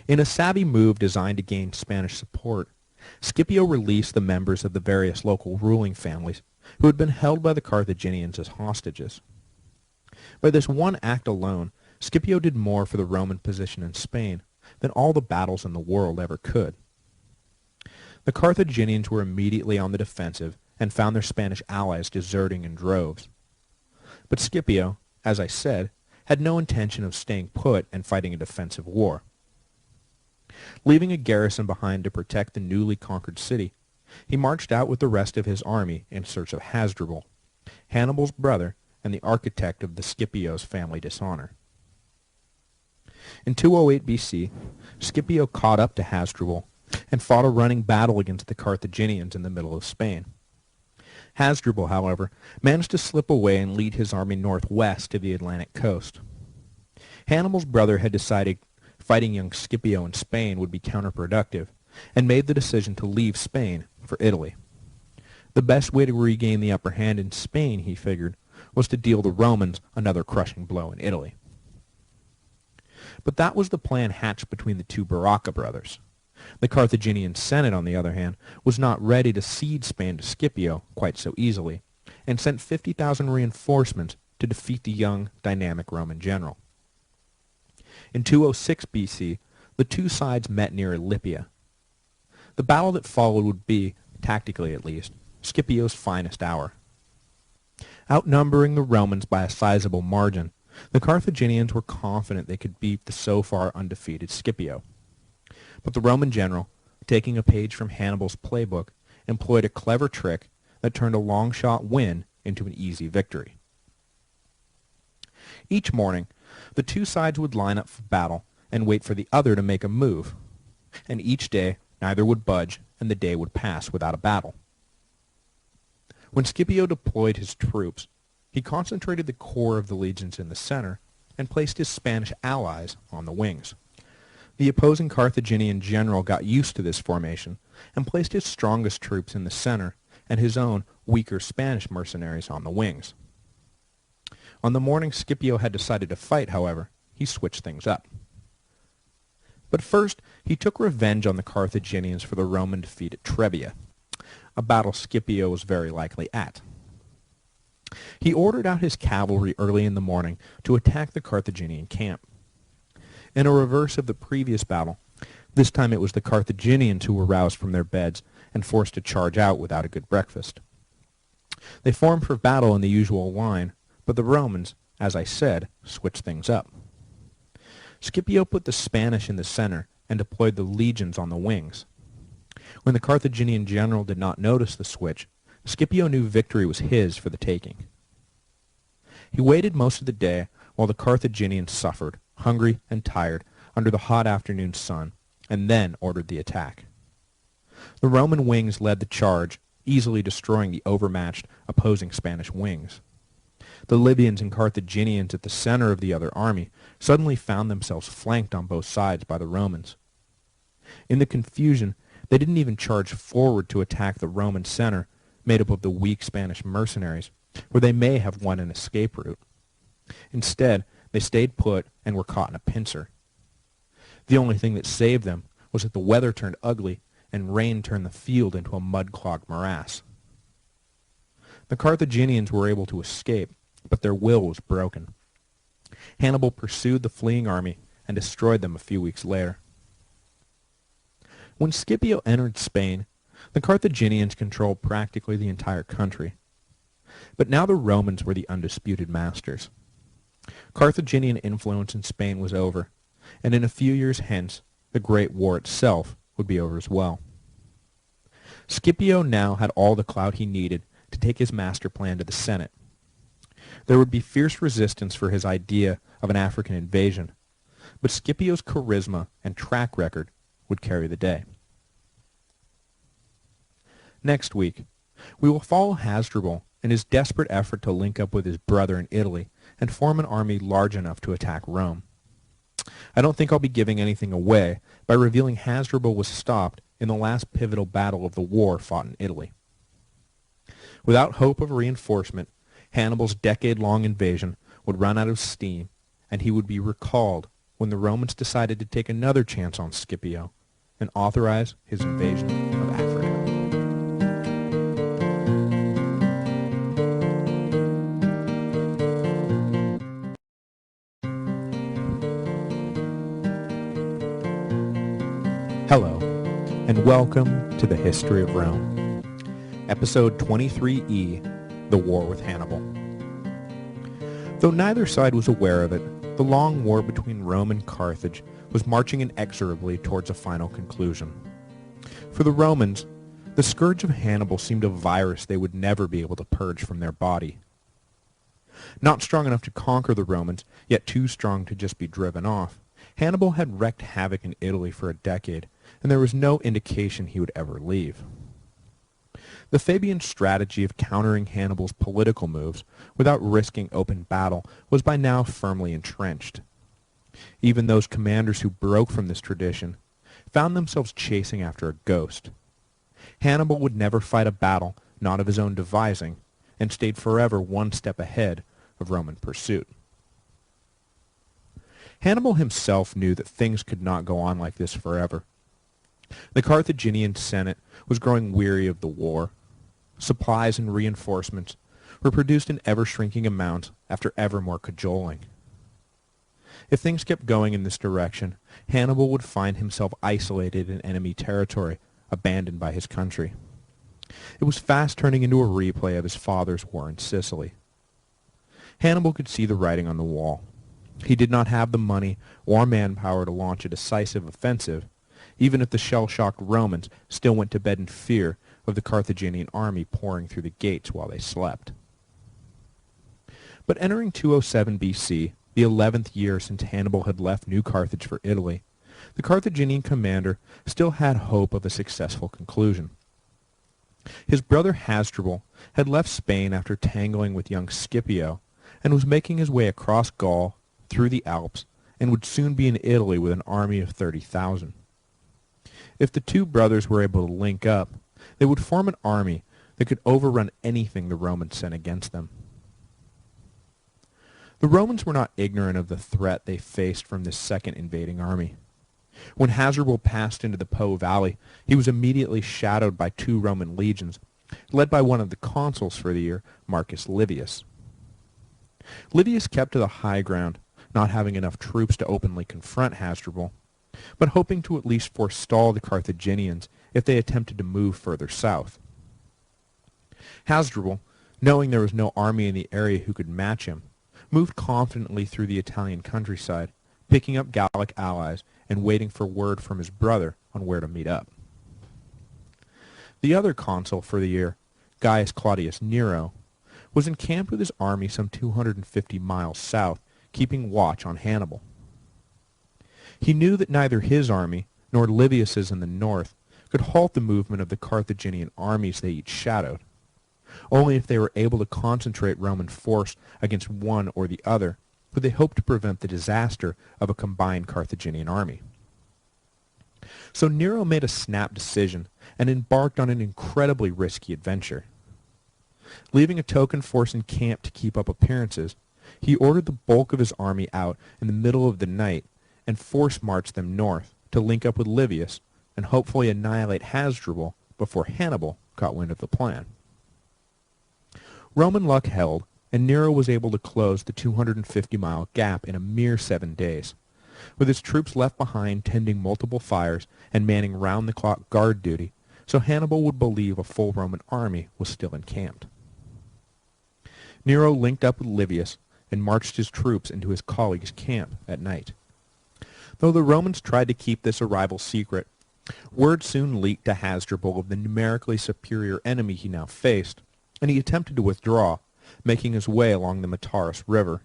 In a savvy move designed to gain Spanish support, Scipio released the members of the various local ruling families who had been held by the Carthaginians as hostages. By this one act alone, Scipio did more for the Roman position in Spain than all the battles in the world ever could. The Carthaginians were immediately on the defensive and found their Spanish allies deserting in droves. But Scipio, as I said, had no intention of staying put and fighting a defensive war. Leaving a garrison behind to protect the newly conquered city, he marched out with the rest of his army in search of Hasdrubal, Hannibal's brother and the architect of the Scipio's family dishonor. In 208 BC, Scipio caught up to Hasdrubal and fought a running battle against the Carthaginians in the middle of Spain. Hasdrubal, however, managed to slip away and lead his army northwest to the Atlantic coast. Hannibal's brother had decided fighting young Scipio in Spain would be counterproductive, and made the decision to leave Spain for Italy. The best way to regain the upper hand in Spain, he figured, was to deal the Romans another crushing blow in Italy. But that was the plan hatched between the two Barca brothers. The Carthaginian Senate, on the other hand, was not ready to cede Spain to Scipio quite so easily, and sent 50,000 reinforcements to defeat the young, dynamic Roman general. In 206 BC, the two sides met near Elypia. The battle that followed would be, tactically at least, Scipio's finest hour. Outnumbering the Romans by a sizable margin, the Carthaginians were confident they could beat the so far undefeated Scipio. But the Roman general, taking a page from Hannibal's playbook, employed a clever trick that turned a long-shot win into an easy victory. Each morning, the two sides would line up for battle and wait for the other to make a move, and each day neither would budge and the day would pass without a battle. When Scipio deployed his troops, he concentrated the core of the legions in the center and placed his Spanish allies on the wings. The opposing Carthaginian general got used to this formation and placed his strongest troops in the center and his own weaker Spanish mercenaries on the wings. On the morning Scipio had decided to fight, however, he switched things up. But first, he took revenge on the Carthaginians for the Roman defeat at Trebia, a battle Scipio was very likely at. He ordered out his cavalry early in the morning to attack the Carthaginian camp. In a reverse of the previous battle, this time it was the Carthaginians who were roused from their beds and forced to charge out without a good breakfast. They formed for battle in the usual line, but the Romans, as I said, switched things up. Scipio put the Spanish in the center and deployed the legions on the wings. When the Carthaginian general did not notice the switch, Scipio knew victory was his for the taking. He waited most of the day while the Carthaginians suffered, hungry and tired, under the hot afternoon sun, and then ordered the attack. The Roman wings led the charge, easily destroying the overmatched opposing Spanish wings. The Libyans and Carthaginians at the center of the other army suddenly found themselves flanked on both sides by the Romans. In the confusion, they didn't even charge forward to attack the Roman center, made up of the weak Spanish mercenaries, where they may have won an escape route. Instead, they stayed put and were caught in a pincer. The only thing that saved them was that the weather turned ugly and rain turned the field into a mud-clogged morass. The Carthaginians were able to escape, but their will was broken. Hannibal pursued the fleeing army and destroyed them a few weeks later. When Scipio entered Spain, the Carthaginians controlled practically the entire country. But now the Romans were the undisputed masters. Carthaginian influence in Spain was over, and in a few years hence, the Great War itself would be over as well. Scipio now had all the clout he needed to take his master plan to the Senate. There would be fierce resistance for his idea of an African invasion, but Scipio's charisma and track record would carry the day. Next week, we will follow Hasdrubal in his desperate effort to link up with his brother in Italy and form an army large enough to attack Rome. I don't think I'll be giving anything away by revealing Hasdrubal was stopped in the last pivotal battle of the war fought in Italy. Without hope of reinforcement, Hannibal's decade-long invasion would run out of steam, and he would be recalled when the Romans decided to take another chance on Scipio and authorize his invasion of Africa. Hello, and welcome to the History of Rome, Episode 23E, The War with Hannibal. Though neither side was aware of it, the long war between Rome and Carthage was marching inexorably towards a final conclusion. For the Romans, the scourge of Hannibal seemed a virus they would never be able to purge from their body. Not strong enough to conquer the Romans, yet too strong to just be driven off, Hannibal had wreaked havoc in Italy for a decade, and there was no indication he would ever leave. The Fabian strategy of countering Hannibal's political moves without risking open battle was by now firmly entrenched. Even those commanders who broke from this tradition found themselves chasing after a ghost. Hannibal would never fight a battle not of his own devising, and stayed forever one step ahead of Roman pursuit. Hannibal himself knew that things could not go on like this forever. The Carthaginian Senate was growing weary of the war. Supplies and reinforcements were produced in ever-shrinking amounts after ever more cajoling. If things kept going in this direction, Hannibal would find himself isolated in enemy territory, abandoned by his country. It was fast turning into a replay of his father's war in Sicily. Hannibal could see the writing on the wall. He did not have the money or manpower to launch a decisive offensive, even if the shell-shocked Romans still went to bed in fear of the Carthaginian army pouring through the gates while they slept. But entering 207 BC, the 11th year since Hannibal had left New Carthage for Italy, the Carthaginian commander still had hope of a successful conclusion. His brother Hasdrubal had left Spain after tangling with young Scipio, and was making his way across Gaul, through the Alps, and would soon be in Italy with an army of 30,000. If the two brothers were able to link up, they would form an army that could overrun anything the Romans sent against them. The Romans were not ignorant of the threat they faced from this second invading army. When Hasdrubal passed into the Po Valley, he was immediately shadowed by two Roman legions, led by one of the consuls for the year, Marcus Livius. Livius kept to the high ground, not having enough troops to openly confront Hasdrubal, but hoping to at least forestall the Carthaginians if they attempted to move further south. Hasdrubal, knowing there was no army in the area who could match him, moved confidently through the Italian countryside, picking up Gallic allies and waiting for word from his brother on where to meet up. The other consul for the year, Gaius Claudius Nero, was encamped with his army some 250 miles south, keeping watch on Hannibal. He knew that neither his army nor Livius's in the north could halt the movement of the Carthaginian armies they each shadowed. Only if they were able to concentrate Roman force against one or the other could they hope to prevent the disaster of a combined Carthaginian army. So Nero made a snap decision and embarked on an incredibly risky adventure. Leaving a token force in camp to keep up appearances, he ordered the bulk of his army out in the middle of the night and force-marched them north to link up with Livius and hopefully annihilate Hasdrubal before Hannibal caught wind of the plan. Roman luck held, and Nero was able to close the 250-mile gap in a mere 7 days, with his troops left behind tending multiple fires and manning round-the-clock guard duty, so Hannibal would believe a full Roman army was still encamped. Nero linked up with Livius and marched his troops into his colleague's camp at night. Though the Romans tried to keep this arrival secret, word soon leaked to Hasdrubal of the numerically superior enemy he now faced, and he attempted to withdraw, making his way along the Metaurus River.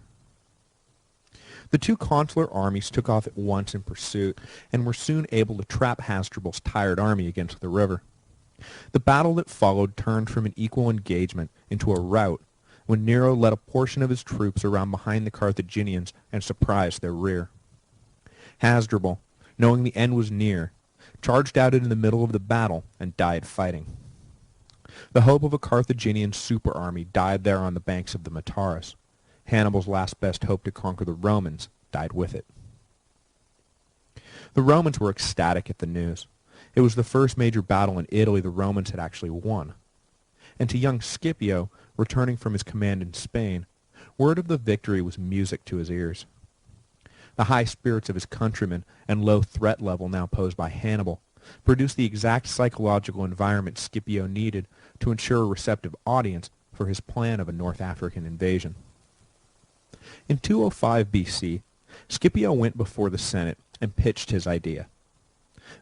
The two consular armies took off at once in pursuit, and were soon able to trap Hasdrubal's tired army against the river. The battle that followed turned from an equal engagement into a rout, when Nero led a portion of his troops around behind the Carthaginians and surprised their rear. Hasdrubal, knowing the end was near, charged out into the middle of the battle and died fighting. The hope of a Carthaginian super army died there on the banks of the Metaurus. Hannibal's last best hope to conquer the Romans died with it. The Romans were ecstatic at the news. It was the first major battle in Italy the Romans had actually won. And to young Scipio, returning from his command in Spain, word of the victory was music to his ears. The high spirits of his countrymen and low threat level now posed by Hannibal produced the exact psychological environment Scipio needed to ensure a receptive audience for his plan of a North African invasion. In 205 BC, Scipio went before the Senate and pitched his idea.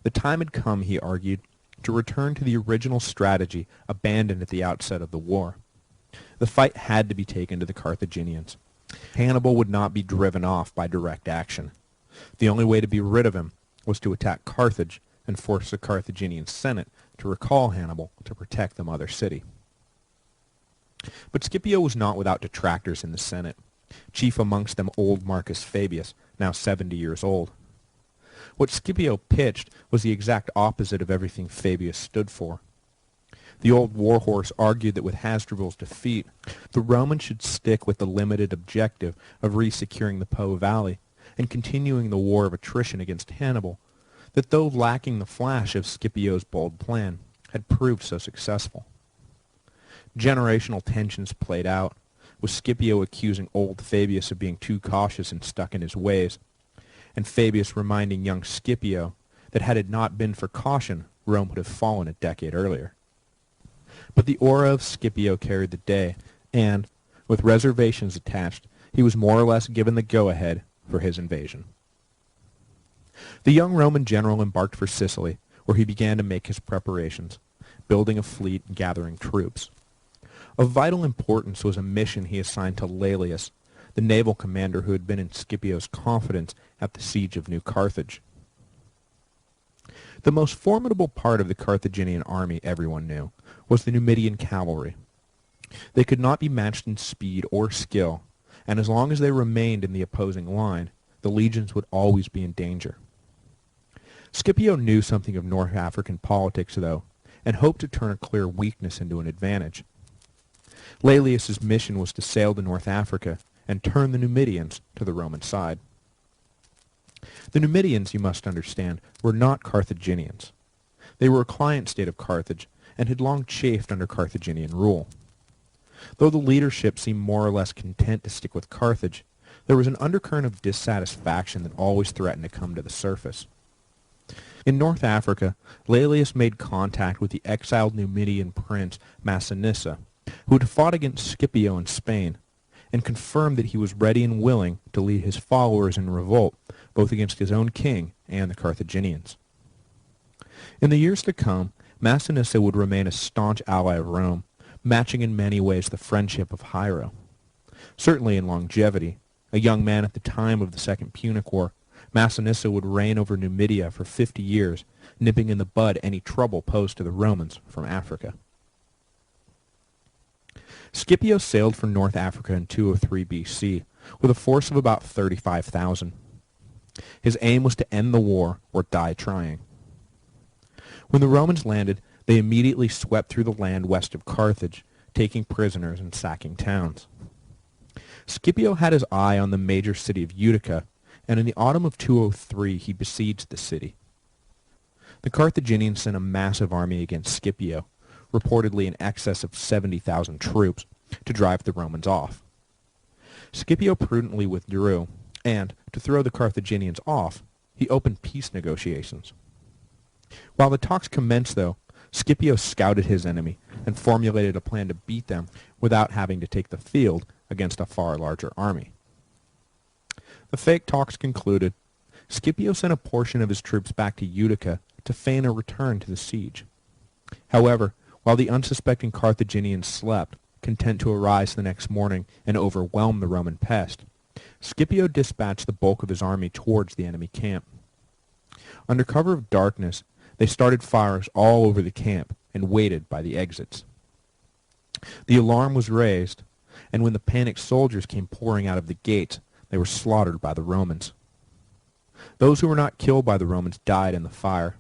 The time had come, he argued, to return to the original strategy abandoned at the outset of the war. The fight had to be taken to the Carthaginians. Hannibal would not be driven off by direct action. The only way to be rid of him was to attack Carthage and force the Carthaginian Senate to recall Hannibal to protect the mother city. But Scipio was not without detractors in the Senate, chief amongst them old Marcus Fabius, now 70 years old. What Scipio pitched was the exact opposite of everything Fabius stood for. The old warhorse argued that with Hasdrubal's defeat, the Romans should stick with the limited objective of re-securing the Po Valley and continuing the war of attrition against Hannibal, that though lacking the flash of Scipio's bold plan, had proved so successful. Generational tensions played out, with Scipio accusing old Fabius of being too cautious and stuck in his ways, and Fabius reminding young Scipio that had it not been for caution, Rome would have fallen a decade earlier. But the aura of Scipio carried the day, and, with reservations attached, he was more or less given the go-ahead for his invasion. The young Roman general embarked for Sicily, where he began to make his preparations, building a fleet and gathering troops. Of vital importance was a mission he assigned to Laelius, the naval commander who had been in Scipio's confidence at the siege of New Carthage. The most formidable part of the Carthaginian army, everyone knew, was the Numidian cavalry. They could not be matched in speed or skill, and as long as they remained in the opposing line, the legions would always be in danger. Scipio knew something of North African politics, though, and hoped to turn a clear weakness into an advantage. Laelius's mission was to sail to North Africa and turn the Numidians to the Roman side. The Numidians, you must understand, were not Carthaginians. They were a client state of Carthage and had long chafed under Carthaginian rule. Though the leadership seemed more or less content to stick with Carthage, there was an undercurrent of dissatisfaction that always threatened to come to the surface. In North Africa, Laelius made contact with the exiled Numidian prince Massinissa, who had fought against Scipio in Spain, and confirmed that he was ready and willing to lead his followers in revolt both against his own king and the Carthaginians. In the years to come, Massinissa would remain a staunch ally of Rome, matching in many ways the friendship of Hiero. Certainly in longevity, a young man at the time of the Second Punic War, Massinissa would reign over Numidia for 50 years, nipping in the bud any trouble posed to the Romans from Africa. Scipio sailed for North Africa in 203 BC with a force of about 35,000. His aim was to end the war or die trying. When the Romans landed, they immediately swept through the land west of Carthage, taking prisoners and sacking towns. Scipio had his eye on the major city of Utica, and in the autumn of 203 he besieged the city. The Carthaginians sent a massive army against Scipio, reportedly in excess of 70,000 troops, to drive the Romans off. Scipio prudently withdrew, and, to throw the Carthaginians off, he opened peace negotiations. While the talks commenced, though, Scipio scouted his enemy and formulated a plan to beat them without having to take the field against a far larger army. The fake talks concluded. Scipio sent a portion of his troops back to Utica to feign a return to the siege. However, while the unsuspecting Carthaginians slept, content to arise the next morning and overwhelm the Roman pest, Scipio dispatched the bulk of his army towards the enemy camp. Under cover of darkness, they started fires all over the camp and waited by the exits. The alarm was raised, and when the panicked soldiers came pouring out of the gates, they were slaughtered by the Romans. Those who were not killed by the Romans died in the fire.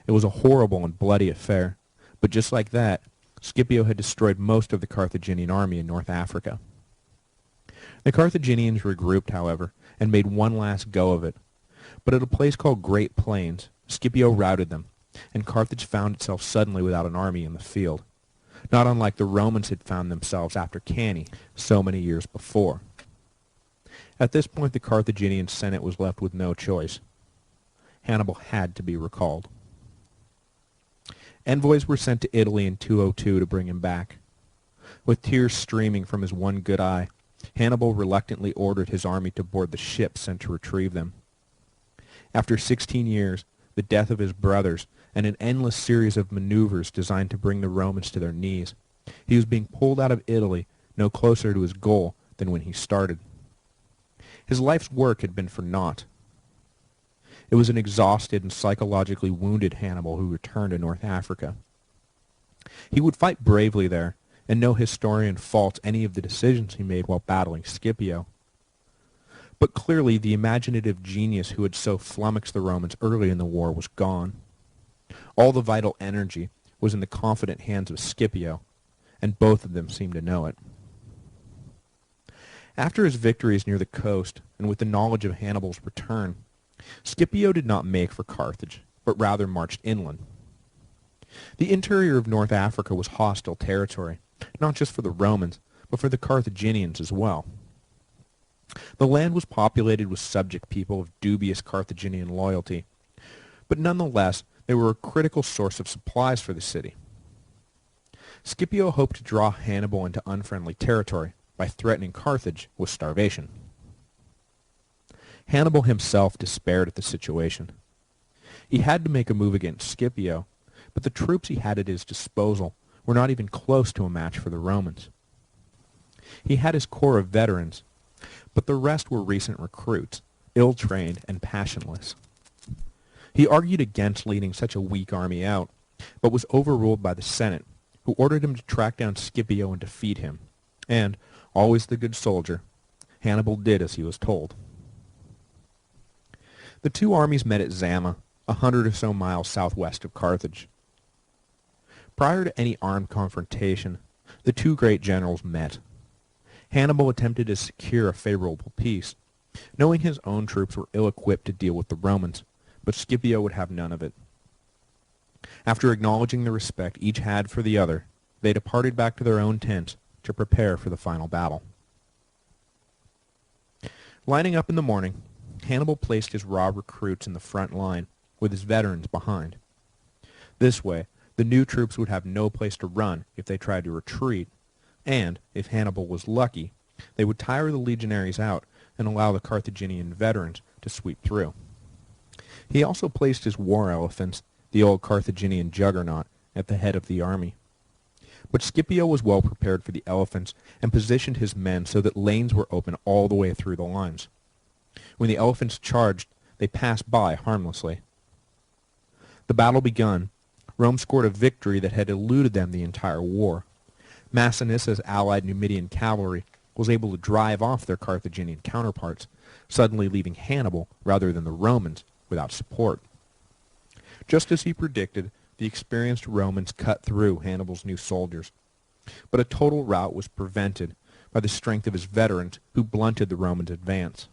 It was a horrible and bloody affair, but just like that, Scipio had destroyed most of the Carthaginian army in North Africa. The Carthaginians regrouped, however, and made one last go of it, But at a place called Great Plains, Scipio routed them, and Carthage found itself suddenly without an army in the field, not unlike the Romans had found themselves after Cannae so many years before. At this point, the Carthaginian Senate was left with no choice. Hannibal had to be recalled. Envoys were sent to Italy in 202 to bring him back. With tears streaming from his one good eye, Hannibal reluctantly ordered his army to board the ship sent to retrieve them. After 16 years, the death of his brothers, and an endless series of maneuvers designed to bring the Romans to their knees, he was being pulled out of Italy no closer to his goal than when he started. His life's work had been for naught. It was an exhausted and psychologically wounded Hannibal who returned to North Africa. He would fight bravely there, and no historian faults any of the decisions he made while battling Scipio. But clearly the imaginative genius who had so flummoxed the Romans early in the war was gone. All the vital energy was in the confident hands of Scipio, and both of them seemed to know it. After his victories near the coast, and with the knowledge of Hannibal's return, Scipio did not make for Carthage, but rather marched inland. The interior of North Africa was hostile territory, not just for the Romans, but for the Carthaginians as well. The land was populated with subject people of dubious Carthaginian loyalty, but nonetheless they were a critical source of supplies for the city. Scipio hoped to draw Hannibal into unfriendly territory by threatening Carthage with starvation. Hannibal himself despaired at the situation. He had to make a move against Scipio, but the troops he had at his disposal were not even close to a match for the Romans. He had his corps of veterans, but the rest were recent recruits, ill-trained and passionless. He argued against leading such a weak army out, but was overruled by the Senate, who ordered him to track down Scipio and defeat him, and, always the good soldier, Hannibal did as he was told. The two armies met at Zama, 100 or so miles southwest of Carthage. Prior to any armed confrontation, the two great generals met. Hannibal attempted to secure a favorable peace, knowing his own troops were ill-equipped to deal with the Romans, but Scipio would have none of it. After acknowledging the respect each had for the other, they departed back to their own tents to prepare for the final battle. Lining up in the morning, Hannibal placed his raw recruits in the front line, with his veterans behind. This way, the new troops would have no place to run if they tried to retreat, and, if Hannibal was lucky, they would tire the legionaries out and allow the Carthaginian veterans to sweep through. He also placed his war elephants, the old Carthaginian juggernaut, at the head of the army. But Scipio was well prepared for the elephants and positioned his men so that lanes were open all the way through the lines. When the elephants charged, they passed by harmlessly. The battle begun. Rome scored a victory that had eluded them the entire war. Massinissa's allied Numidian cavalry was able to drive off their Carthaginian counterparts, suddenly leaving Hannibal, rather than the Romans, without support. Just as he predicted, the experienced Romans cut through Hannibal's new soldiers, but a total rout was prevented by the strength of his veterans, who blunted the Romans' advance.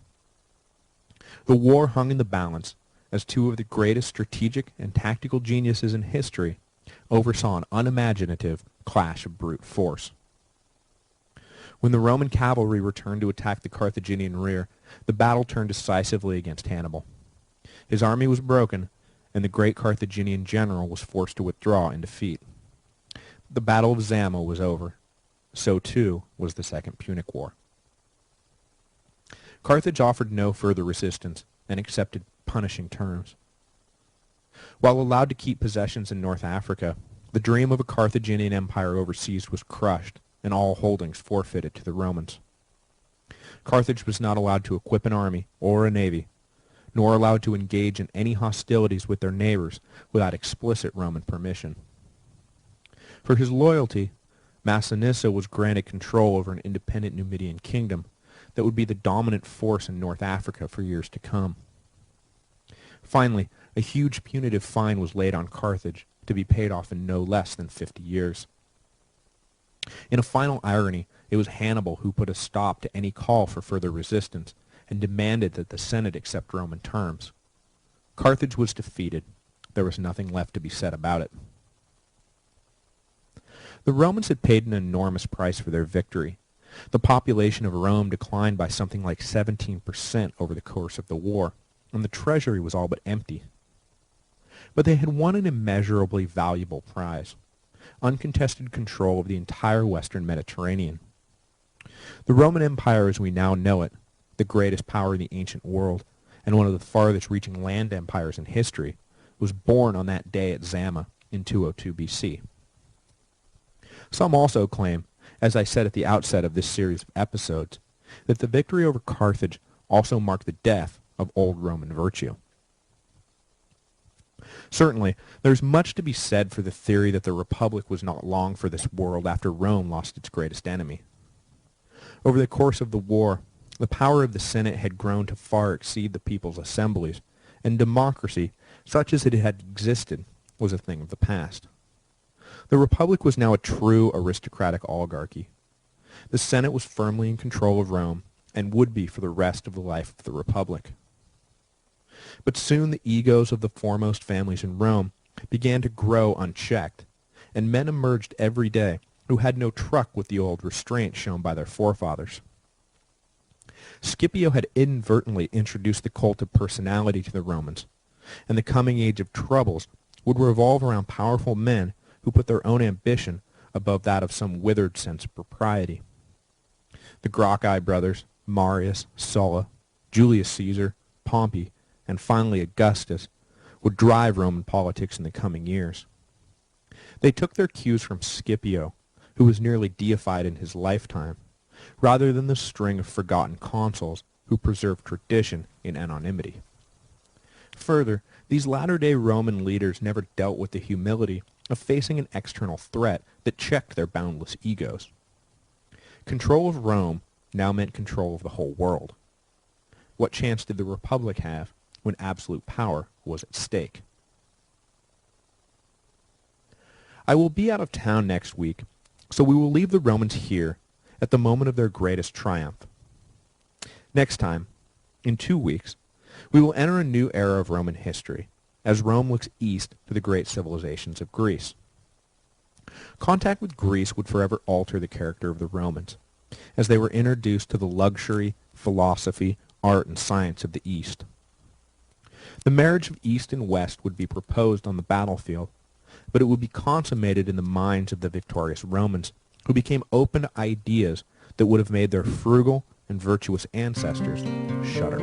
The war hung in the balance as two of the greatest strategic and tactical geniuses in history oversaw an unimaginative clash of brute force. When the Roman cavalry returned to attack the Carthaginian rear, the battle turned decisively against Hannibal. His army was broken, and the great Carthaginian general was forced to withdraw in defeat. The Battle of Zama was over. So too was the Second Punic War. Carthage offered no further resistance and accepted punishing terms. While allowed to keep possessions in North Africa, the dream of a Carthaginian empire overseas was crushed and all holdings forfeited to the Romans. Carthage was not allowed to equip an army or a navy, nor allowed to engage in any hostilities with their neighbors without explicit Roman permission. For his loyalty, Massinissa was granted control over an independent Numidian kingdom that would be the dominant force in North Africa for years to come. Finally, a huge punitive fine was laid on Carthage, to be paid off in no less than 50 years. In a final irony, it was Hannibal who put a stop to any call for further resistance and demanded that the Senate accept Roman terms. Carthage was defeated. There was nothing left to be said about it. The Romans had paid an enormous price for their victory. The population of Rome declined by something like 17% over the course of the war, and the treasury was all but empty. But they had won an immeasurably valuable prize: uncontested control of the entire western Mediterranean. The Roman Empire as we now know it, the greatest power in the ancient world, and one of the farthest-reaching land empires in history, was born on that day at Zama in 202 BC. Some also claim, as I said at the outset of this series of episodes, that the victory over Carthage also marked the death of old Roman virtue. Certainly, there's much to be said for the theory that the Republic was not long for this world after Rome lost its greatest enemy. Over the course of the war, the power of the Senate had grown to far exceed the people's assemblies, and democracy, such as it had existed, was a thing of the past. The Republic was now a true aristocratic oligarchy. The Senate was firmly in control of Rome, and would be for the rest of the life of the Republic. But soon the egos of the foremost families in Rome began to grow unchecked, and men emerged every day who had no truck with the old restraint shown by their forefathers. Scipio had inadvertently introduced the cult of personality to the Romans, and the coming age of troubles would revolve around powerful men who put their own ambition above that of some withered sense of propriety. The Gracchi brothers, Marius, Sulla, Julius Caesar, Pompey, and finally Augustus, would drive Roman politics in the coming years. They took their cues from Scipio, who was nearly deified in his lifetime, rather than the string of forgotten consuls who preserved tradition in anonymity. Further, these latter-day Roman leaders never dealt with the humility of facing an external threat that checked their boundless egos. Control of Rome now meant control of the whole world. What chance did the Republic have when absolute power was at stake? I will be out of town next week, so we will leave the Romans here at the moment of their greatest triumph. Next time, in 2 weeks, we will enter a new era of Roman history, as Rome looks east to the great civilizations of Greece. Contact with Greece would forever alter the character of the Romans, as they were introduced to the luxury, philosophy, art, and science of the East. The marriage of East and West would be proposed on the battlefield, but it would be consummated in the minds of the victorious Romans, who became open to ideas that would have made their frugal and virtuous ancestors shudder.